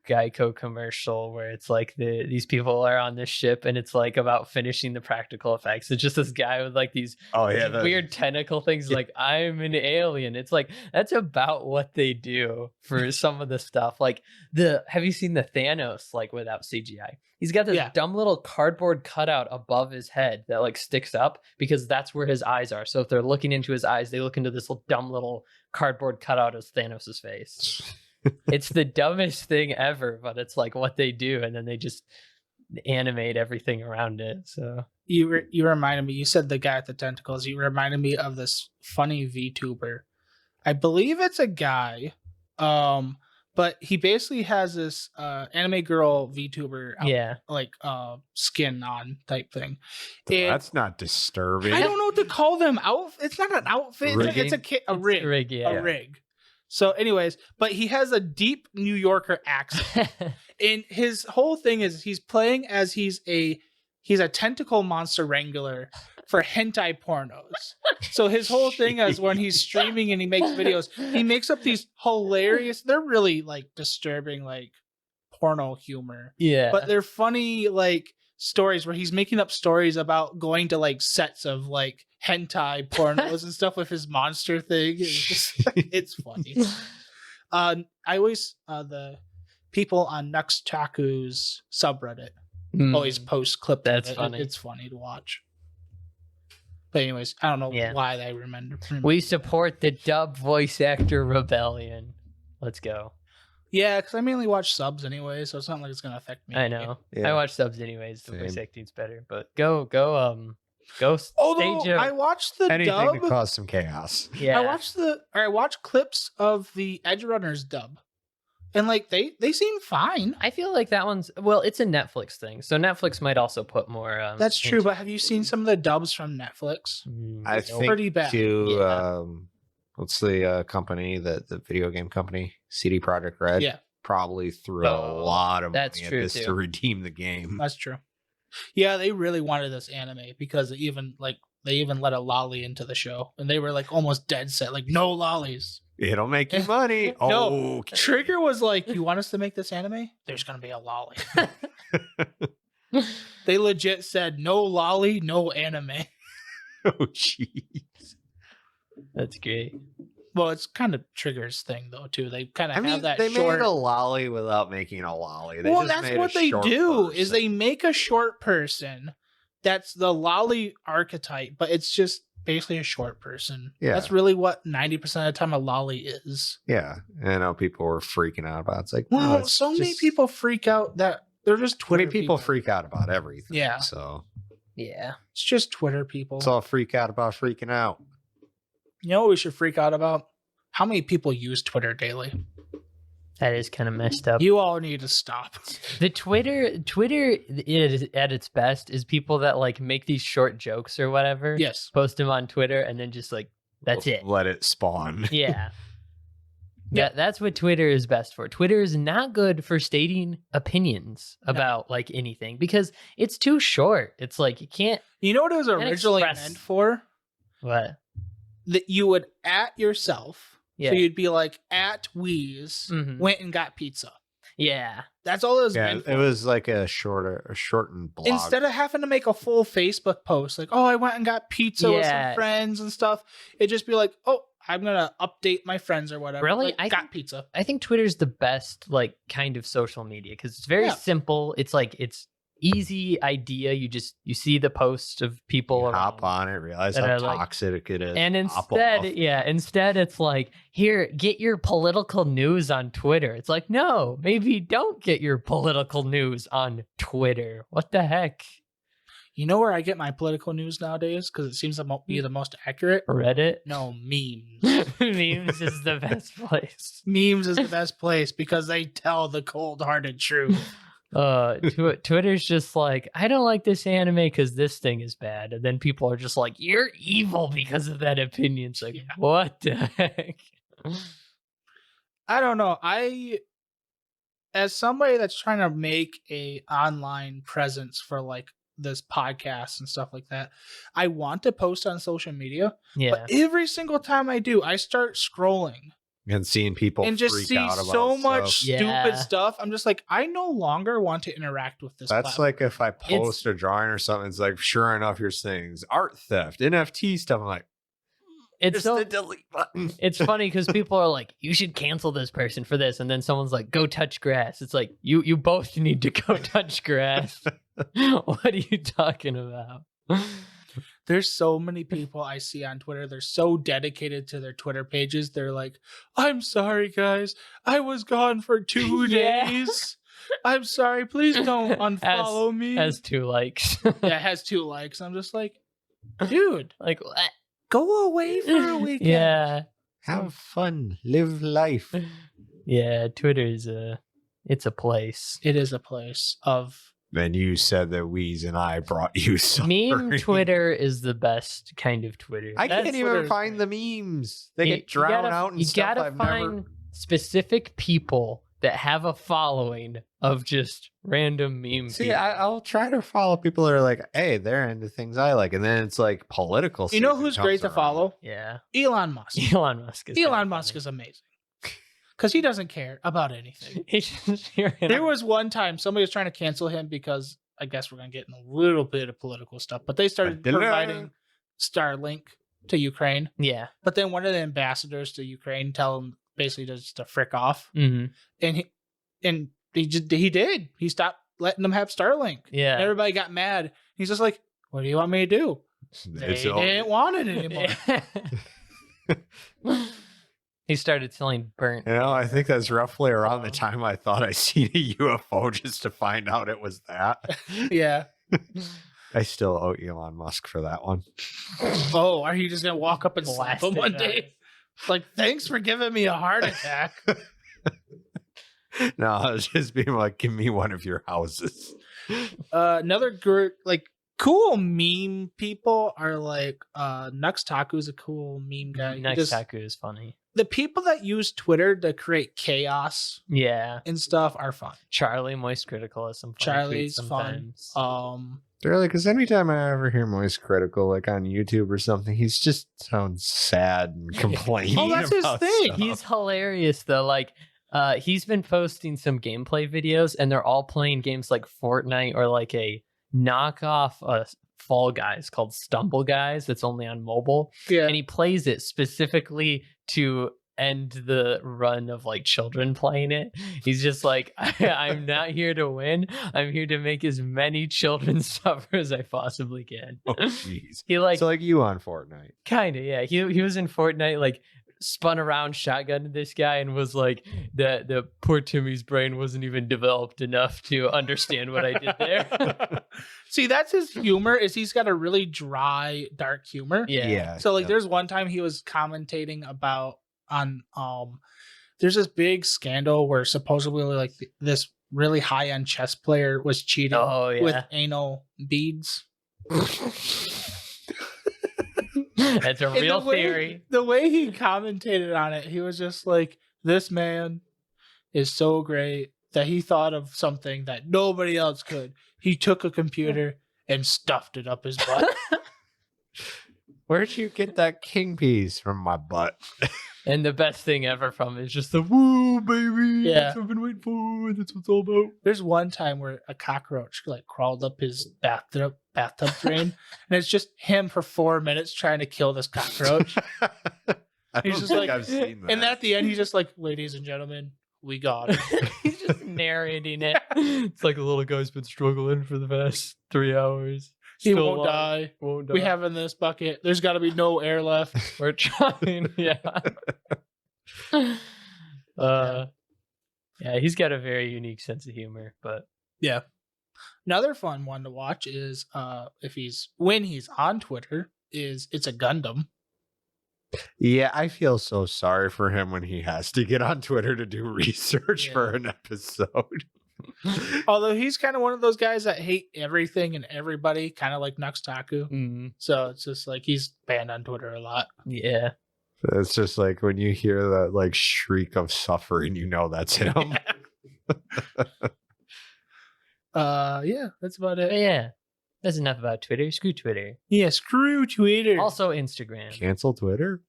Geico commercial where it's these people are on this ship, and it's about finishing the practical effects. It's just this guy with these weird tentacle things. I'm an alien. It's that's about what they do for some of the stuff. Have you seen the Thanos without CGI? He's got this dumb little cardboard cutout above his head that sticks up, because that's where his eyes are. So if they're looking into his eyes, they look into this dumb little cardboard cutout of Thanos' face. It's the dumbest thing ever, but it's what they do, and then they just animate everything around it. So You reminded me. You said the guy with the tentacles. You reminded me of this funny VTuber. I believe it's a guy, but he basically has this anime girl VTuber skin on type thing. That's not disturbing. I don't know what to call them. It's not an outfit. It's a rig. A rig. So, anyways, but he has a deep New Yorker accent, and his whole thing is he's playing as he's a tentacle monster wrangler for hentai pornos. So his whole thing is when he's streaming and he makes videos, he makes up these hilarious. They're really disturbing porno humor. Yeah, but they're funny stories where he's making up stories about going to sets of hentai pornos and stuff with his monster thing. It's funny. I always the people on Nuxtaku's subreddit always post clip. That's funny. It's funny to watch. But anyways, I don't know why I remember. We support the dub voice actor rebellion. Let's go. Yeah, because I mainly watch subs anyway, so it's not like it's gonna affect me. I know. Yeah. I watch subs anyways. The voice Same. acting's better. But go Although stage I watched the Anything dub. to cause some chaos. Yeah. I watched clips of the Edge Runners dub, and like they seem fine. I feel like that one's it's a Netflix thing, so Netflix might also put more. That's true, into but have you seen some of the dubs from Netflix? I It's think pretty bad. too. Yeah. What's the company that the video game company CD Projekt Red? Yeah, Probably threw a lot of that's money at true, this too. to redeem the game. that's true. Yeah, they really wanted this anime because they even let a lolly into the show, and they were like almost dead set, like no lollies. It'll make you money. No, Okay. Trigger was like, "You want us to make this anime? There's gonna be a lolly." They legit said, "No lolly, no anime." Oh, jeez. That's great. Well, it's kind of Trigger's thing though too. They kind of I have mean, that they short. made a lolly without making a lolly. They Well, just that's made what a they short do. Is person. they make a short person that's the lolly archetype, but it's just basically a short person. Yeah. That's really what 90% of the time a lolly is. Yeah, and I know people were freaking out about it. It's like, Well, no, it's so many just- people freak out that they're just I Twitter mean, people freak out about everything. Yeah. So Yeah. It's just Twitter people. let's all freak out about freaking out. You know what we should freak out about? How many people use Twitter daily? That is kind of messed up. You all need to stop. The Twitter is at its best is people that like make these short jokes or whatever. Yes. Post them on Twitter and then just like that's it. Let it spawn. Yeah. Yeah. That's what Twitter is best for. Twitter is not good for stating opinions about like anything because it's too short. It's like you can't You know what it was originally express- meant for? what? That you would at yourself. Yeah. So you'd be like, at Wheeze, Mhm. went and got pizza. Yeah. That's all it was Yeah, meant for. it was like a shortened blog. Instead of having to make a full Facebook post, like, oh, I went and got pizza with Yeah. some friends and stuff, it'd just be like, oh, I'm going to update my friends or whatever. Really? Like, I got think- pizza. I think Twitter's the best like kind of social media because it's very Yeah. simple. It's like it's easy idea. You see the posts of people You around. hop on it, realize that how are like- toxic it is. And hop off. instead it's like, here, get your political news on Twitter. It's like, no, maybe don't get your political news on Twitter. What the heck? You know where I get my political news nowadays? Because it seems to be the most accurate? Reddit? No, memes. Memes is the best place. Memes is the best place because they tell the cold-hearted truth. Twitter's just like, I don't like this anime because this thing is bad. And then people are just like, you're evil because of that opinion. It's like, Yeah. what the heck? I don't know. As somebody that's trying to make a online presence for like this podcast and stuff like that, I want to post on social media. Yeah. But every single time I do, I start scrolling And seeing people and just freak see out about so much stuff. Yeah. stupid stuff. I'm just like, I no longer want to interact with this. That's platform. like if I post a drawing or something, it's like, sure enough, here's things, art theft, NFT stuff. I'm like, It's just so the delete button. it's funny because people are like, you should cancel this person for this, and then someone's like, go touch grass. It's like you both need to go touch grass. What are you talking about? There's so many people I see on Twitter. They're so dedicated to their Twitter pages. They're like, I'm sorry, guys. I was gone for 2 Yeah. days. I'm sorry. Please don't unfollow me. Has 2 likes. Yeah, it has 2 likes. I'm just like, dude, Like what? go away for a weekend. Yeah. Have fun, live life. Yeah, Twitter is it's a place. It is a place of. Then you said that Weez and I brought you some. Meme Twitter is the best kind of Twitter. I can't That's even Twitter's find the memes. They You- get drowned gotta- out and you stuff. gotta I've find never. specific people that have a following of just random meme See, people. I'll try to follow people that are like, hey, they're into things I like, and then it's like political. You know season who's comes great to around. follow? Yeah. Elon Musk. Elon Musk is Elon Musk is amazing. Because he doesn't care about anything. He's just here. There was one time somebody was trying to cancel him because I guess we're going to get in a little bit of political stuff, but they started providing Starlink to Ukraine. Yeah. But then one of the ambassadors to Ukraine tell him basically just to frick off. Mm-hmm. And he did. He stopped letting them have Starlink. Yeah. And everybody got mad. He's just like, what do you want me to do? They It's all- didn't want it anymore. He started selling burnt. I think that's roughly around the time I thought I seen a UFO just to find out it was that. Yeah. I still owe Elon Musk for that one. Oh, are you just gonna walk up and slap him one day? Like, thanks for giving me a heart attack. No, I was just being like, give me one of your houses. Another like cool meme people are like Nux Taku's a cool meme guy. Nux Taku is funny. The people that use Twitter to create chaos, and stuff are fun. Charlie Moist Critical is some fun. Charlie's sometimes. Fun. Really, because anytime I ever hear Moist Critical, like on YouTube or something, he's just sounds sad and complaining. Oh, that's his thing. Stuff. He's hilarious though. Like, he's been posting some gameplay videos, and they're all playing games like Fortnite or like a knockoff Fall Guys called Stumble Guys that's only on mobile. Yeah, and he plays it specifically to end the run of like children playing it. He's just like, I'm not here to win. I'm here to make as many children suffer as I possibly can. Oh, jeez. He like, so like you on Fortnite. kind of, yeah. He was in Fortnite, like spun around, shotgunned this guy, and was like, the poor Timmy's brain wasn't even developed enough to understand what I did there. See, that's his humor. Is he's got a really dry, dark humor. Yeah. So like, there's one time he was commentating about on there's this big scandal where supposedly like this really high end chess player was cheating with anal beads. That's a real theory. The way he commentated on it, he was just like, this man is so great that he thought of something that nobody else could. He took a computer and stuffed it up his butt. Where'd you get that king piece from my butt? And the best thing ever from it is just the woo, baby. Yeah. That's what I've been waiting for. That's what it's all about. There's one time where a cockroach like crawled up his bathtub drain, and it's just him for 4 minutes trying to kill this cockroach. He's just like, I've seen that. And at the end, he's just like, ladies and gentlemen, we got it. He's just narrating it. It's like a little guy's been struggling for the past 3 hours. He won't die. Won't die. We have in this bucket. There's got to be no air left. We're trying. Yeah. Yeah, he's got a very unique sense of humor, but yeah. Another fun one to watch is when he's on Twitter is It's a Gundam. Yeah, I feel so sorry for him when he has to get on Twitter to do research for an episode. Although he's kind of one of those guys that hate everything and everybody, kind of like Nux Taku. Mm-hmm. So it's just like he's banned on Twitter a lot. Yeah. It's just like when you hear that like shriek of suffering, you know that's him. Yeah, that's about it. But yeah. That's enough about Twitter. Screw Twitter. Yeah, screw Twitter. Also Instagram. Cancel Twitter?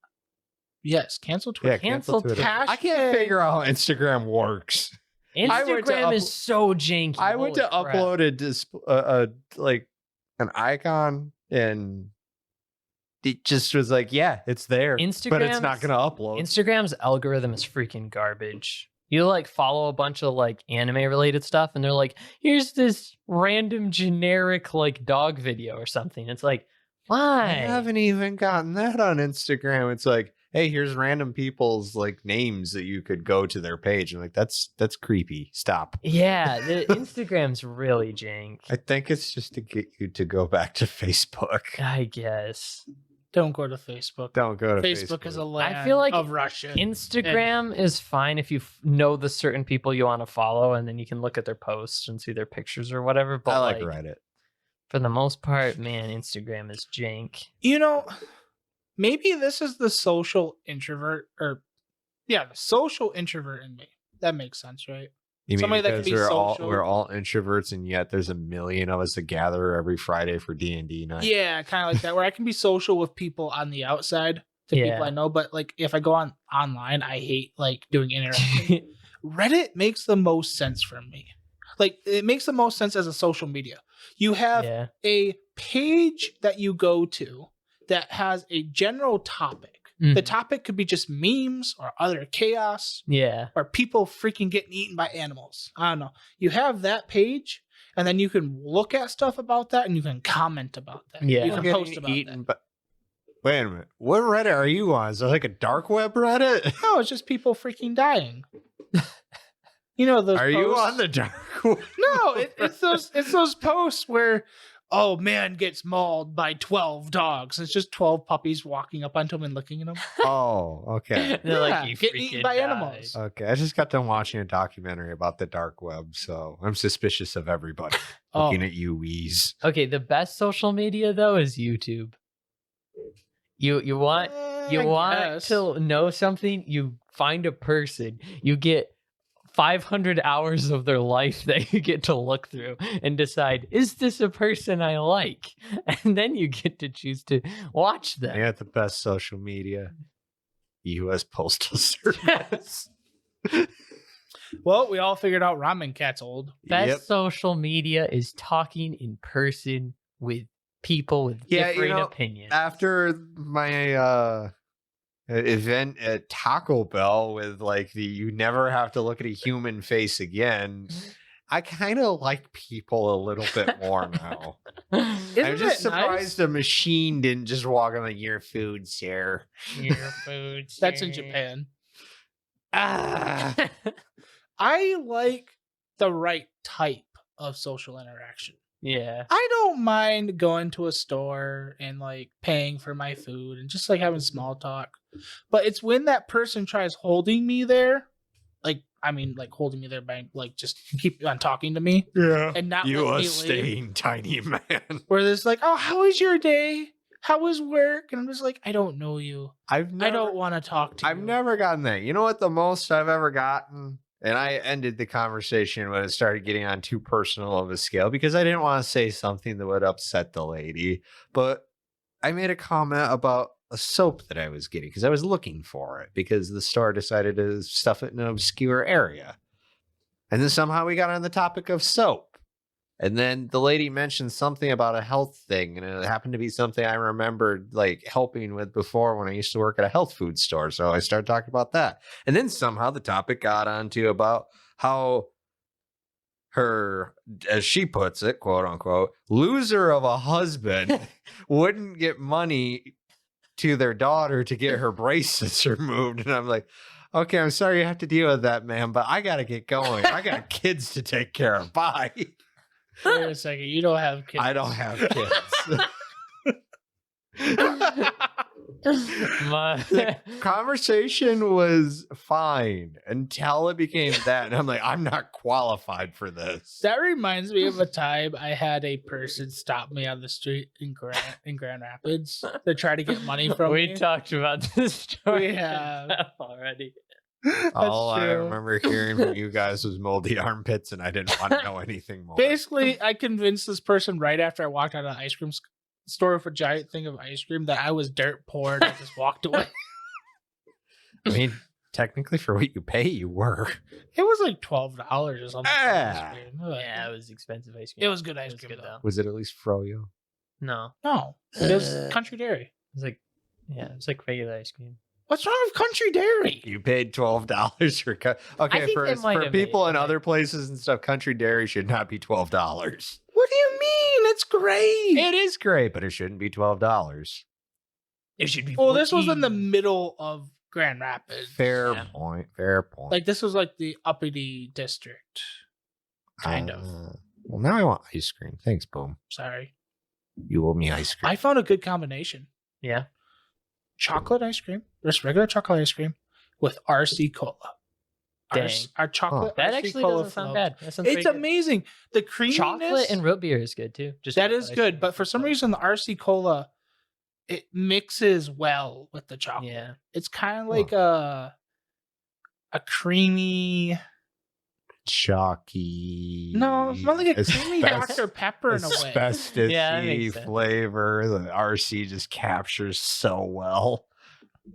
Yes, cancel Twitter. Yeah, cancel Twitter. I can't Hashtag- figure out how Instagram works. Instagram is so janky. I went to upload like an icon and it just was like, yeah, it's there, but it's not going to upload. Instagram's algorithm is freaking garbage. You like follow a bunch of like anime related stuff and they're like, here's this random generic like dog video or something. It's like, why? I haven't even gotten that on Instagram. It's like, hey, here's random people's like names that you could go to their page. And like, that's creepy. Stop. Yeah, the Instagram's really jank. I think it's just to get you to go back to Facebook. I guess. Don't go to Facebook. Don't go to Facebook. Is a land I feel like of Russia. Instagram is fine if you know the certain people you want to follow, and then you can look at their posts and see their pictures or whatever. But I like Reddit. For the most part, man, Instagram is jank. You know, maybe this is the social introvert, the social introvert in me. That makes sense, right? You mean Somebody that can because be social. we're all introverts, and yet there's a million of us that gather every Friday for D&D night. Yeah, kind of like that, where I can be social with people on the outside to people I know, but like if I go online, I hate like doing interaction. Reddit makes the most sense for me. Like it makes the most sense as a social media. You have a page that you go to that has a general topic. The topic could be just memes or other chaos. Yeah. Or people freaking getting eaten by animals. I don't know. You have that page, and then you can look at stuff about that, and you can comment about that. Yeah. You can post about that. But Wait a minute. What Reddit are you on? Is it like a dark web Reddit? No, it's just people freaking dying. You know those. Are posts? you on the dark web? No, it's those posts where, oh, man gets mauled by 12 dogs. It's just 12 puppies walking up onto him and licking at him. Oh, okay. They're like, Yeah, you getting eaten by animals. Okay. I just got done watching a documentary about the dark web, so I'm suspicious of everybody looking at you, Weeze. Okay, the best social media though is YouTube. You want to know something, you find a person, you get 500 hours of their life that you get to look through and decide, is this a person I like? And then you get to choose to watch them. Yeah, the best social media. U.S. Postal Service. Well, we all figured out Ramen Cat's old. Best social media is talking in person with people with different opinions. After my event at Taco Bell with like the you never have to look at a human face again, I kind of like people a little bit more now. I'm just surprised a machine didn't just walk on like, your food, sir. Your food, sir. That's in Japan. I like the right type of social interaction. Yeah. I don't mind going to a store and like paying for my food and just like having small talk. But it's when that person tries holding me there, like holding me there by like just keep on talking to me. Yeah. And not you let are me staying leave. tiny man. Where there's like, oh, how was your day? How was work? And I'm just like, I don't know you. I don't want to talk to you. I've never gotten that. You know what the most I've ever gotten? And I ended the conversation when it started getting on too personal of a scale because I didn't want to say something that would upset the lady. But I made a comment about a soap that I was getting because I was looking for it because the store decided to stuff it in an obscure area. And then somehow we got on the topic of soap. And then the lady mentioned something about a health thing, and it happened to be something I remembered like helping with before when I used to work at a health food store. So I started talking about that. And then somehow the topic got onto about how her, as she puts it, quote unquote, loser of a husband wouldn't get money to their daughter to get her braces removed. And I'm like, okay, I'm sorry you have to deal with that, man, but I got to get going. I got kids to take care of. Bye. Wait a second, you don't have kids. I don't have kids. The conversation was fine until it became that. And I'm like, I'm not qualified for this. That reminds me of a time I had a person stop me on the street in Grand Rapids to try to get money from me. We talked about this story We have already. All I true. remember hearing from you guys was moldy armpits, and I didn't want to know anything more. Basically, I convinced this person right after I walked out of the ice cream store with a giant thing of ice cream that I was dirt poor and I just walked away. I mean, technically, for what you pay, you were. It was like $12 or something. Ah. Yeah, it was expensive ice cream. It was good ice cream, though. Was it at least froyo? No. No, it was Country Dairy. It was like, yeah, it was like regular ice cream. What's wrong with Country Dairy? You paid $12 for okay for people in other places and stuff. Country Dairy should not be $12. What do you mean? It's great. It is great, but it shouldn't be $12. It should be. Well, this was in the middle of Grand Rapids. Fair point. Fair point. Like this was like the uppity district, kind of. Well, now I want ice cream. Thanks, Boom. Sorry, you owe me ice cream. I found a good combination. Yeah. Chocolate ice cream, just regular chocolate ice cream with RC cola. Dang. Our chocolate. That RC actually cola doesn't sound float. bad. That sounds It's pretty good. amazing. The creaminess. Chocolate and root beer is good too. Just that is chocolate ice good, cream. but for some reason the RC cola, it mixes well with the chocolate. Yeah. It's kind of like a creamy. Chalky. No, more like a creamy Asbestos- Dr. Pepper in a way. Asbestos Yeah, that makes sense. flavor the RC just captures so well.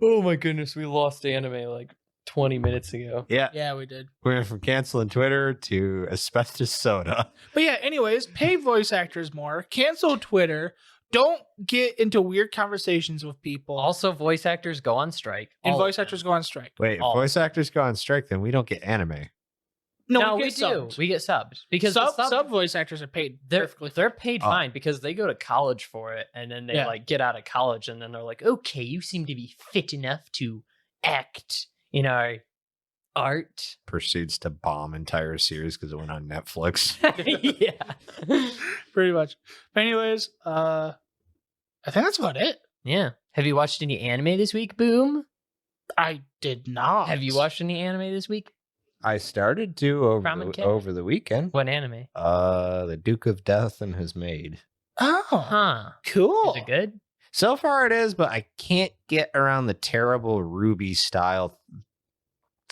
Oh my goodness, we lost anime like 20 minutes ago. Yeah. Yeah, we did. We went from canceling Twitter to asbestos soda. But yeah, anyways, pay voice actors more. Cancel Twitter. Don't get into weird conversations with people. Also, voice actors go on strike. And All of voice them. actors go on strike. Wait, if All. voice actors go on strike, then we don't get anime. No, we get do. subbed. We get subbed because Sub voice actors are paid perfectly. They're paid fine because they go to college for it, and then they like get out of college, and then they're like, okay, you seem to be fit enough to act in our art. Proceeds to bomb entire series because it went on Netflix. Yeah, pretty much. But anyways, I think that's about it. Yeah. Have you watched any anime this week? Boom. I did not. Have you watched any anime this week? I started to over the weekend. What anime? The Duke of Death and his maid. Oh, Huh. cool. Is it good? So far it is, but I can't get around the terrible Ruby style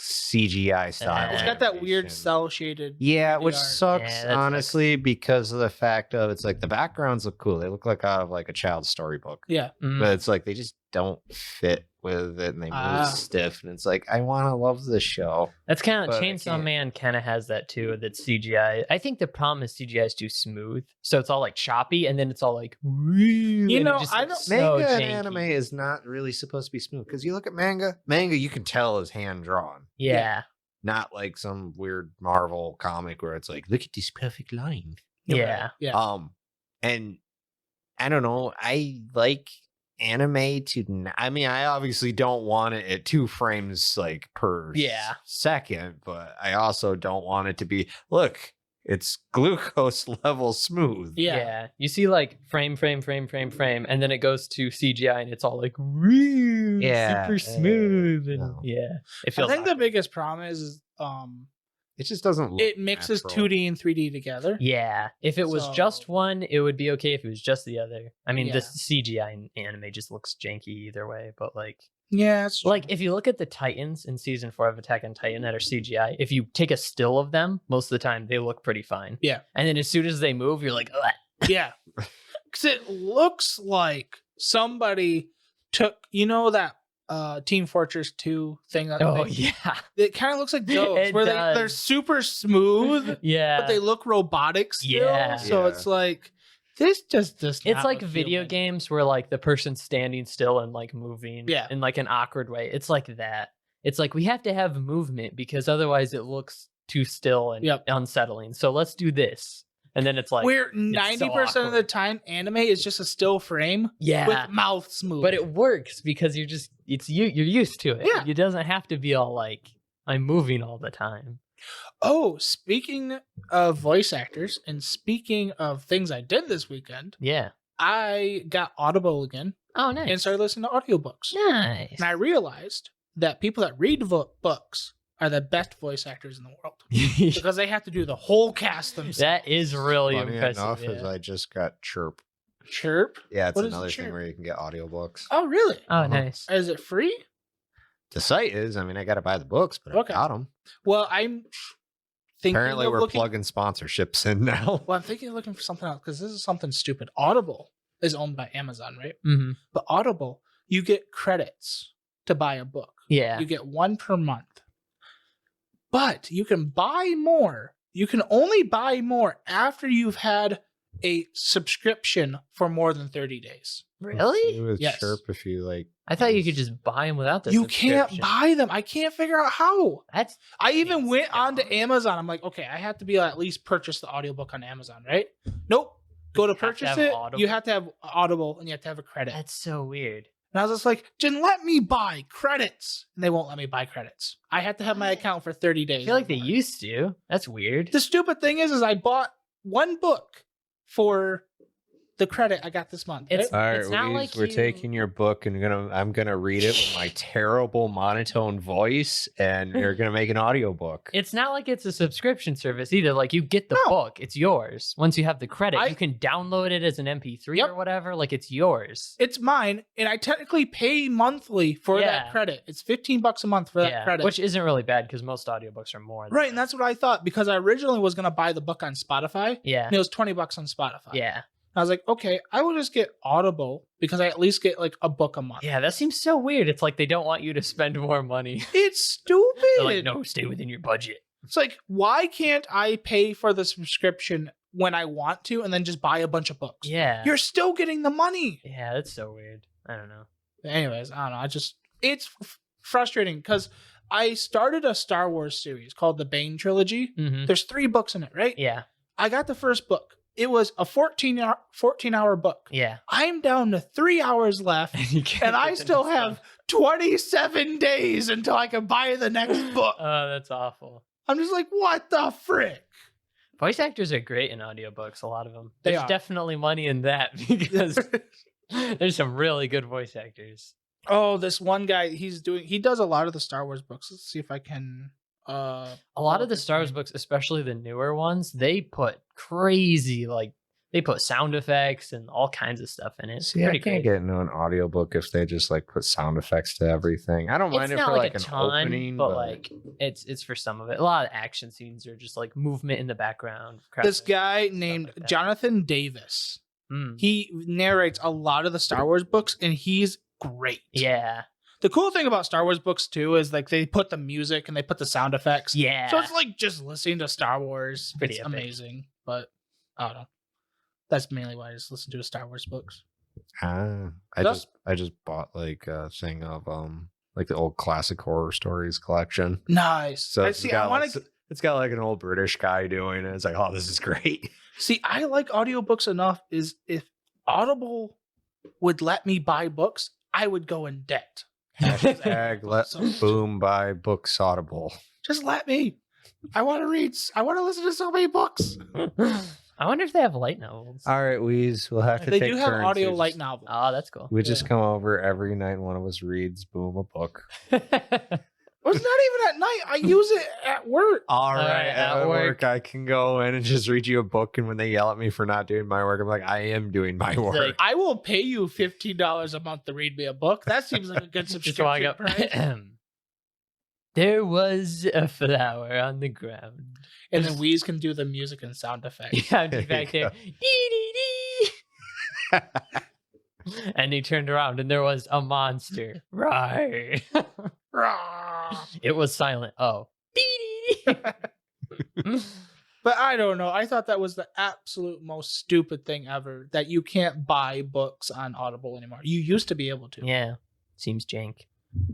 CGI style. It's got that weird animation. cell shaded. Yeah, which art. sucks, Yeah, honestly, because of the fact of it's like the backgrounds look cool. They look like out of like a child's storybook. Yeah. Mm. But it's like they just don't fit with it and they move stiff. And it's like, I want to love this show. That's kind of But I Chainsaw can't. Man kind of has that too. That CGI. I think the problem is CGI is too smooth, so it's all like choppy, and then it's all like. You know, just, I like, don't- so Manga and janky. anime is not really supposed to be smooth because you look at manga, you can tell is hand drawn. Yeah. Not like some weird Marvel comic where it's like, look at this perfect line. Yeah. Yeah. And I don't know. I like anime to. I mean, I obviously don't want it at 2 frames like per second, but I also don't want it to be. Look, it's glucose level smooth. Yeah. You see like frame, and then it goes to CGI, and it's all like real, super smooth, and no. It I feels. think the awkward. biggest problem is It just doesn't look it mixes natural. 2D and 3D together. Yeah, if it was So- just one, it would be okay. If it was just the other, I mean, Yeah. the CGI in anime just looks janky either way. But like, Yeah, it's like if you look at the Titans in season 4 of Attack on Titan that are CGI, if you take a still of them, most of the time they look pretty fine. Yeah. And then as soon as they move, you're like, ugh. yeah, because it looks like somebody took that Team Fortress 2 thing. That Oh they- yeah, it kind of looks like those It where does. they're super smooth, yeah. but they look robotic still. Yeah. So Yeah. it's like this just does. It's not like look video human. games where like the person's standing still and like moving Yeah. in like an awkward way. It's like that. It's like we have to have movement because otherwise it looks too still and Yep. unsettling. So let's do this. And then it's like Where 90% of the awkward. time anime is just a still frame yeah. with mouths moving. But it works because you're used to it. Yeah. It doesn't have to be all like I'm moving all the time. Oh, speaking of voice actors and speaking of things I did this weekend, Yeah. I got Audible again Oh, nice. and started listening to audiobooks. Nice. And I realized that people that read books are the best voice actors in the world because they have to do the whole cast themselves. That is really Funny impressive. enough, yeah. as I just got Chirp. Chirp. Yeah, it's What is another thing Chirp? where you can get audiobooks. Oh, really? Oh, nice. Is it free? The site is. I mean, I got to buy the books, but Okay. I got them. Well, I'm thinking Apparently, of we're looking. plugging sponsorships in now. Well, I'm thinking of looking for something else because this is something stupid. Audible is owned by Amazon, right? Mm-hmm. But Audible, you get credits to buy a book. Yeah. You get 1 per month. But you can buy more. You can only buy more after you've had a subscription for more than 30 days. Really? With Yes. Chirp, if you like. I thought you could just buy them without the You can't subscription. buy them. I can't figure out how. That's I even It's went onto dumb. Amazon. I'm like, okay, I have to be at least purchase the audiobook on Amazon, right? Nope. Go to have to purchase have it. Audible? You have to have Audible and you have to have a credit. that's so weird. And I was just like, Jen, let me buy credits. And they won't let me buy credits. I have to have my account for 30 days. I feel like or they more. used to. That's weird. The stupid thing is I bought 1 book for the credit I got this month. It's- right? All right, It's not Louise, like we're you- taking your book and I'm gonna read it with my terrible monotone voice, and you're gonna make an audiobook. It's not like it's a subscription service either. Like you get the No. book, it's yours. Once you have the credit, I- you can download it as an MP3 Yep. or whatever. Like it's yours. It's mine, and I technically pay monthly for Yeah. that credit. It's $15 a month for that credit. which isn't really bad because most audiobooks are more. than Right, and that. that's what I thought because I originally was gonna buy the book on Spotify, yeah, and it was $20 on Spotify. yeah, I was like, okay, I will just get Audible because I at least get like a book a month. yeah. That seems so weird. It's like they don't want you to spend more money. It's stupid. They're like, no, stay within your budget. It's like, why can't I pay for the subscription when I want to and then just buy a bunch of books? Yeah, You're still getting the money. yeah. That's so weird. I don't know. Anyways, I don't know. It's frustrating because I started a Star Wars series called the Bane Trilogy. Mm-hmm. There's 3 books in it, right? Yeah. I got the first book. It was a 14-hour book. Yeah. I'm down to 3 hours left, and I still have 27 days until I can buy the next book. Oh, that's awful. I'm just like, what the frick? Voice actors are great in audiobooks, a lot of them. They There's are. definitely money in that because there's some really good voice actors. Oh, this one guy, he does a lot of the Star Wars books. Let's see if I can a lot of the Star Wars books, especially the newer ones, they put crazy, like, they put sound effects and all kinds of stuff in it. See, I can't get into an audiobook if they just like put sound effects to everything. I don't mind it for like an opening, but like it's for some of it. A lot of action scenes are just like movement in the background. This guy named like Jonathan Davis. Mm. He narrates a lot of the Star Wars books, and he's great. Yeah. The cool thing about Star Wars books too is like they put the music and they put the sound effects. Yeah. So it's like just listening to Star Wars. Pretty It's epic. amazing. But I don't know. That's mainly why I just listen to Star Wars books. I just bought like a thing of like the old classic horror stories collection. Nice. So I see. I want to. It's got like an old British guy doing it. It's like, oh, this is great. See, I like audiobooks enough. Is if Audible would let me buy books, I would go in debt. Hashtag let boom buy books Audible. Just let me. I want to read. I want to listen to so many books. I wonder if they have light novels. All right, Weez, we'll have to They take do have turns. audio We light just- novels. Oh, that's cool. We just come over every night and one of us reads boom a book. Well, it's not even at night. I use it at work. All right, at at work. work I can go in and just read you a book, and when they yell at me for not doing my work, I'm like, I am doing my work. like- I will pay you $15 a month to read me a book. That seems like a good Just while I subscription go, price. there was a flower on the ground. And then Weez can do the music and sound effects. Yeah, I'm just There you back there. Dee-dee-dee. And he turned around and there was a monster. Right. Rah. It was silent. Oh. Dee-dee-dee. But I don't know. I thought that was the absolute most stupid thing ever, that you can't buy books on Audible anymore. You used to be able to. Yeah. Seems jank.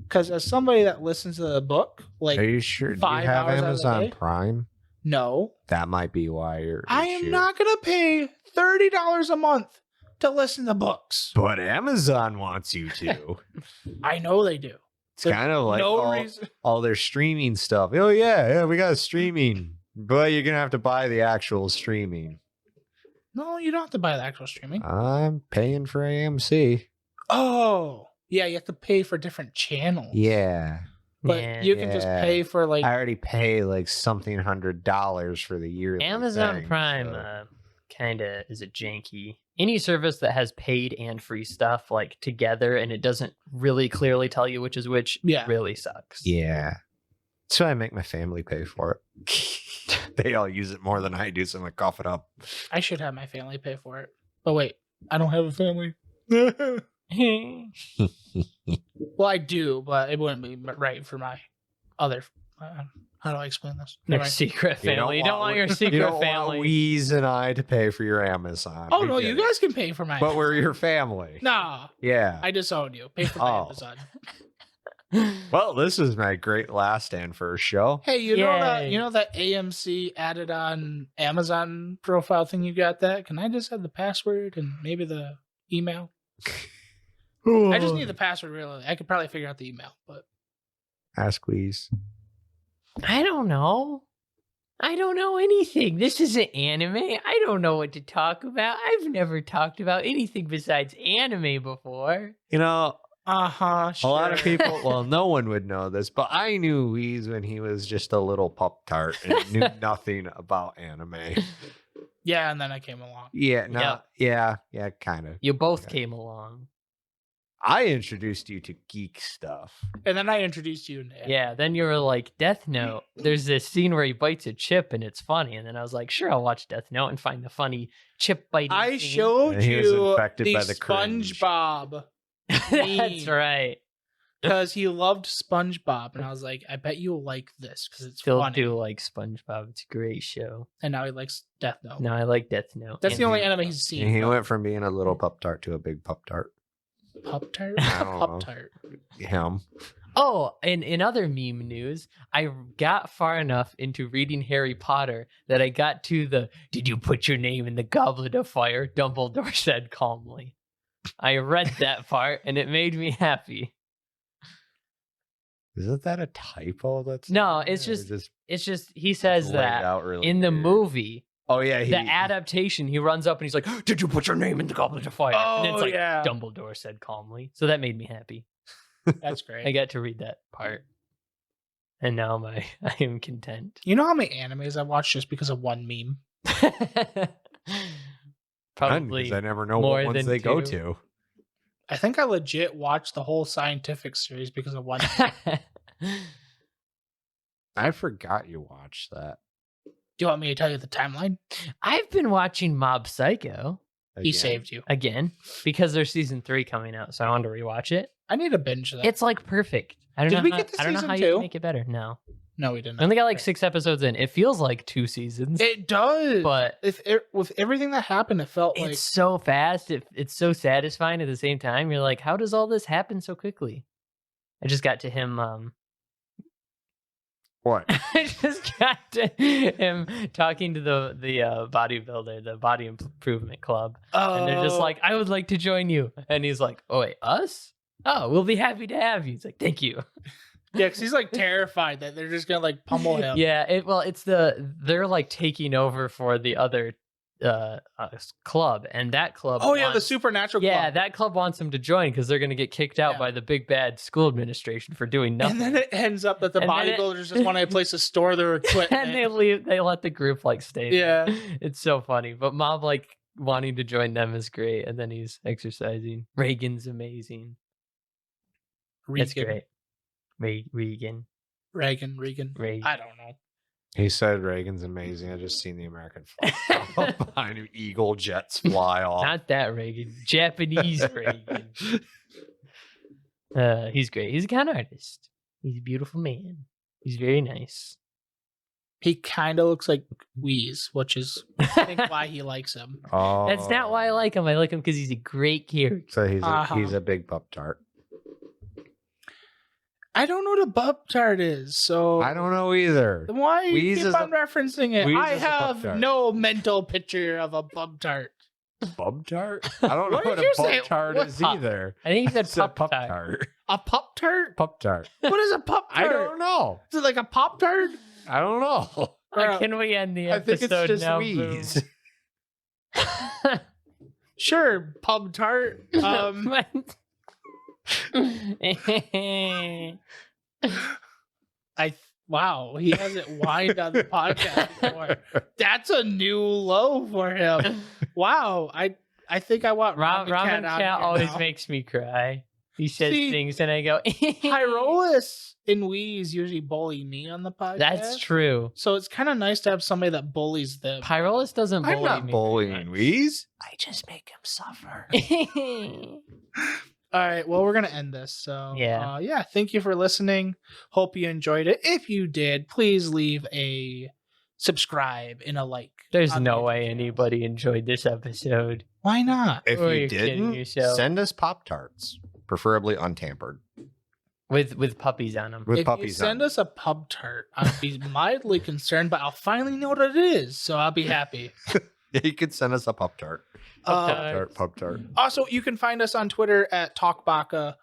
Because as somebody that listens to the book, like, Are you sure? Do you 5 have hours out of the Amazon day? Prime? no, That might be why you're. I am not going to pay $30 a month to listen to books. But Amazon wants you to. I know they do. It's kind of like no all, reason. all their streaming stuff. Oh yeah, we got streaming, but you're gonna have to buy the actual streaming. No, you don't have to buy the actual streaming. I'm paying for AMC. Oh, yeah, you have to pay for different channels. Yeah, But Yeah. you can just Yeah. pay for like I already pay like something $100 for the year. Amazon Prime kind of is a janky. Any service that has paid and free stuff like together and it doesn't really clearly tell you which is which Yeah. really sucks. Yeah, that's why I make my family pay for it. They all use it more than I do, so I'm like, cough it up. I should have my family pay for it. But wait, I don't have a family. Well, I do, but it wouldn't be right for my other. How do I explain this? Your Anyway. secret family. You don't want your secret You don't family. want Weez and I to pay for your Amazon. Oh We no, get you it. guys can pay for my. But we're your family. Nah, Yeah. I disown you. Pay for my Oh. Amazon. Well, this is my great last and first show. Hey, you know that Yay. that AMC added on Amazon profile thing? You got that? Can I just have the password and maybe the email? I just need the password. Really, I could probably figure out the email, but Ask Weez. I don't know. I don't know anything. This isn't anime. I don't know what to talk about. I've never talked about anything besides anime before. You know, sure. a lot of people, well, no one would know this, but I knew Weez when he was just a little pup tart and knew nothing about anime. Yeah, and then I came along. Yeah, no, yeah, kind of. You both Okay. came along. I introduced you to geek stuff. And then I introduced you to Yeah, then you were like, Death Note. There's this scene where he bites a chip and it's funny. And then I was like, sure, I'll watch Death Note and find the funny chip biting I scene. showed And he was you infected the by the cringe. SpongeBob That's meme. right. because he loved SpongeBob, and I was like, I bet you'll like this because it's Still funny. do like SpongeBob. It's a great show. And now he likes Death Note. No, I like Death Note. That's And the only Death anime Note. he's seen. And he but- went from being a little pup tart to a big pup tart. Pop-Tart? I don't know. Pop-Tart. Him. Oh, and in other meme news, I got far enough into reading Harry Potter that I got to the "Did you put your name in the goblet of fire?" Dumbledore said calmly. I read that part and it made me happy. Isn't that a typo? That's No, it's just he says that really in the weird. movie. Oh yeah, The adaptation, he runs up and he's like, "Did you put your name in the goblet of fire?" Oh, and it's like yeah. Dumbledore said calmly. So that made me happy. That's great. I got to read that part. And now I am content. You know how many animes I watched just because of one meme? Probably because I never know more what ones than they go two. to. I think I legit watched the whole scientific series because of one meme. I forgot you watched that. Do you want me to tell you the timeline? I've been watching Mob Psycho He Again. saved you. again because there's season 3 coming out, so I wanted to rewatch it. I need to binge that. It's like perfect. I don't Did know. we how, get to I don't know season how 2? you can make it better. No, No, we didn't. I only got like 6 episodes in. It feels like 2 seasons, It does. but with everything that happened, it felt like it's so fast. It's so satisfying at the same time. You're like, how does all this happen so quickly? I just got to him. What? I just got to him talking to the bodybuilder, the Body Improvement Club, and they're just like, "I would like to join you," and he's like, "Oh wait, us? Oh, we'll be happy to have you." He's like, "Thank you." yeah, because he's like terrified that they're just gonna like pummel him. Yeah, it's they're like taking over for the other club, and that club. Oh yeah, the wants- Supernatural Yeah, Club. that club wants him to join because they're going to get kicked out Yeah. by the big bad school administration for doing nothing. And then it ends up that the And then it- bodybuilders just want a place to store their equipment. And they leave. They let the group like stay. there. Yeah. It's so funny. But Mob like wanting to join them is great, and then he's exercising. Reagan's amazing. That's great. Reagan. Reagan. Reagan. I don't know. He said Reagan's amazing. I just seen the American flag behind him. Eagle jets fly off. Not that Reagan. Japanese Reagan. He's great. He's a con artist. He's a beautiful man. He's very nice. He kind of looks like Wheeze, which is I think why he likes him. Oh, That's not why I like him. I like him because he's a great character. So he's Uh-huh. he's a big pup tart. I don't know what a Pop-Tart is, so I don't know either. then why you Wheeze keep is on referencing it? Wheeze I is a have Pop-Tart. no mental picture of a Pop-Tart. Bub tart? I don't know What what did a you say? pup tart What is pup? either. I think he said It's a pup pup tart. tart. A Pop-Tart? Pup tart. What is a Pop-Tart? I don't know. Is it like a Pop-Tart? I don't know. Can we end the I think episode it's just now? Wheeze. Boom? Sure, Pop-Tart. Wow, he hasn't whined on the podcast before. That's a new low for him. Wow, I think I want Ramen Cat on Cat here always now. makes me cry. He says See, things and I go, Hyrolus and Wheeze usually bully me on the podcast. That's true. So it's kind of nice to have somebody that bullies them. Pyrolus doesn't bully I'm not me. bullying Wheeze. I just make him suffer. me. All right, well, we're going to end this. So, Yeah. thank you for listening. Hope you enjoyed it. If you did, please leave a subscribe and a like. There's on no the way channel. anybody enjoyed this episode. Why not? If Or you you're kidding didn't, yourself. send us Pop Tarts, preferably untampered. With puppies on them. With If puppies you send on. us a pub tart, I'll be mildly concerned, but I'll finally know what it is, so I'll be happy. You could send us a Pop Tart. Pop Tart. Also, you can find us on Twitter at TalkBaka.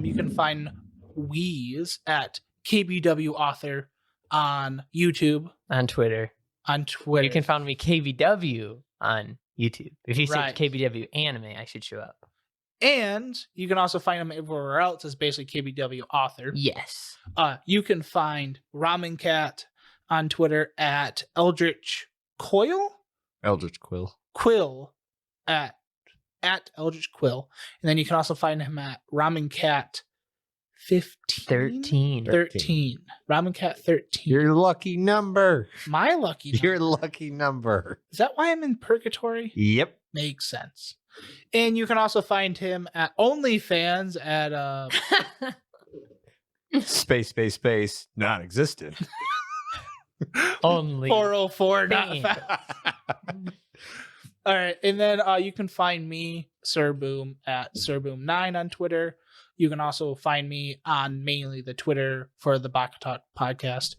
You can find Wheeze at KBW Author on YouTube, On Twitter. on Twitter. You can find me KBW on YouTube. If you Right. search KBW anime, I should show up. And you can also find him everywhere else as basically KBW Author. Yes. You can find Ramen Cat on Twitter at Eldritch Coil? Eldritch Quill at Eldritch Quill. And then you can also find him at Ramen Cat 15? 13. Ramen Cat 13. Your lucky number. My lucky number. Your lucky number. Is that why I'm in purgatory? Yep. Makes sense. And you can also find him at OnlyFans at Space. Non-existent. Only. 404. Not Fan. found. All right, and then you can find me Sir Boom at SirBoom9 on Twitter. You can also find me on mainly the Twitter for the Baka-Talk podcast.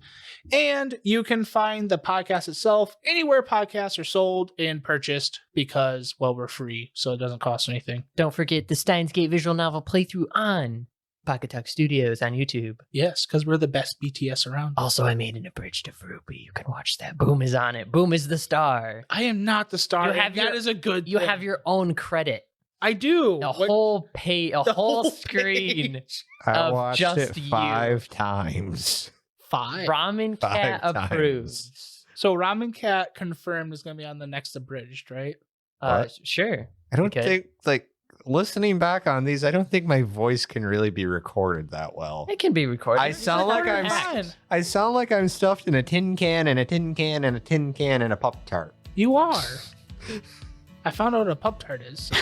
And you can find the podcast itself anywhere podcasts are sold and purchased because, well, we're free, so it doesn't cost anything. Don't forget the Steins Gate visual novel playthrough on Baka-Talk Studios on YouTube. Yes, because we're the best BTS around. Also, I made an abridged of Ruby. You can watch that. Boom is on it. Boom is the star. I am not the star. That is a good You thing. have your own credit. I do. A whole page, a whole screen. Page. I of watched just it you. 5 times. 5. Ramen Cat 5 times. approves. So Ramen Cat confirmed is going to be on the next abridged, right? Sure. I don't Okay. think, like, listening back on these, I don't think my voice can really be recorded that well. It can be recorded. I sound like I'm Fine. I sound like I'm stuffed in a tin can and a tin can and a tin can and a Pop-Tart. You are. I found out what a Pop-Tart is.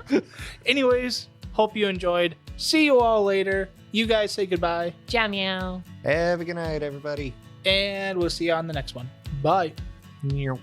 So. Anyways, hope you enjoyed. See you all later. You guys say goodbye. Ciao meow. Have a good night, everybody. And we'll see you on the next one. Bye. Meow.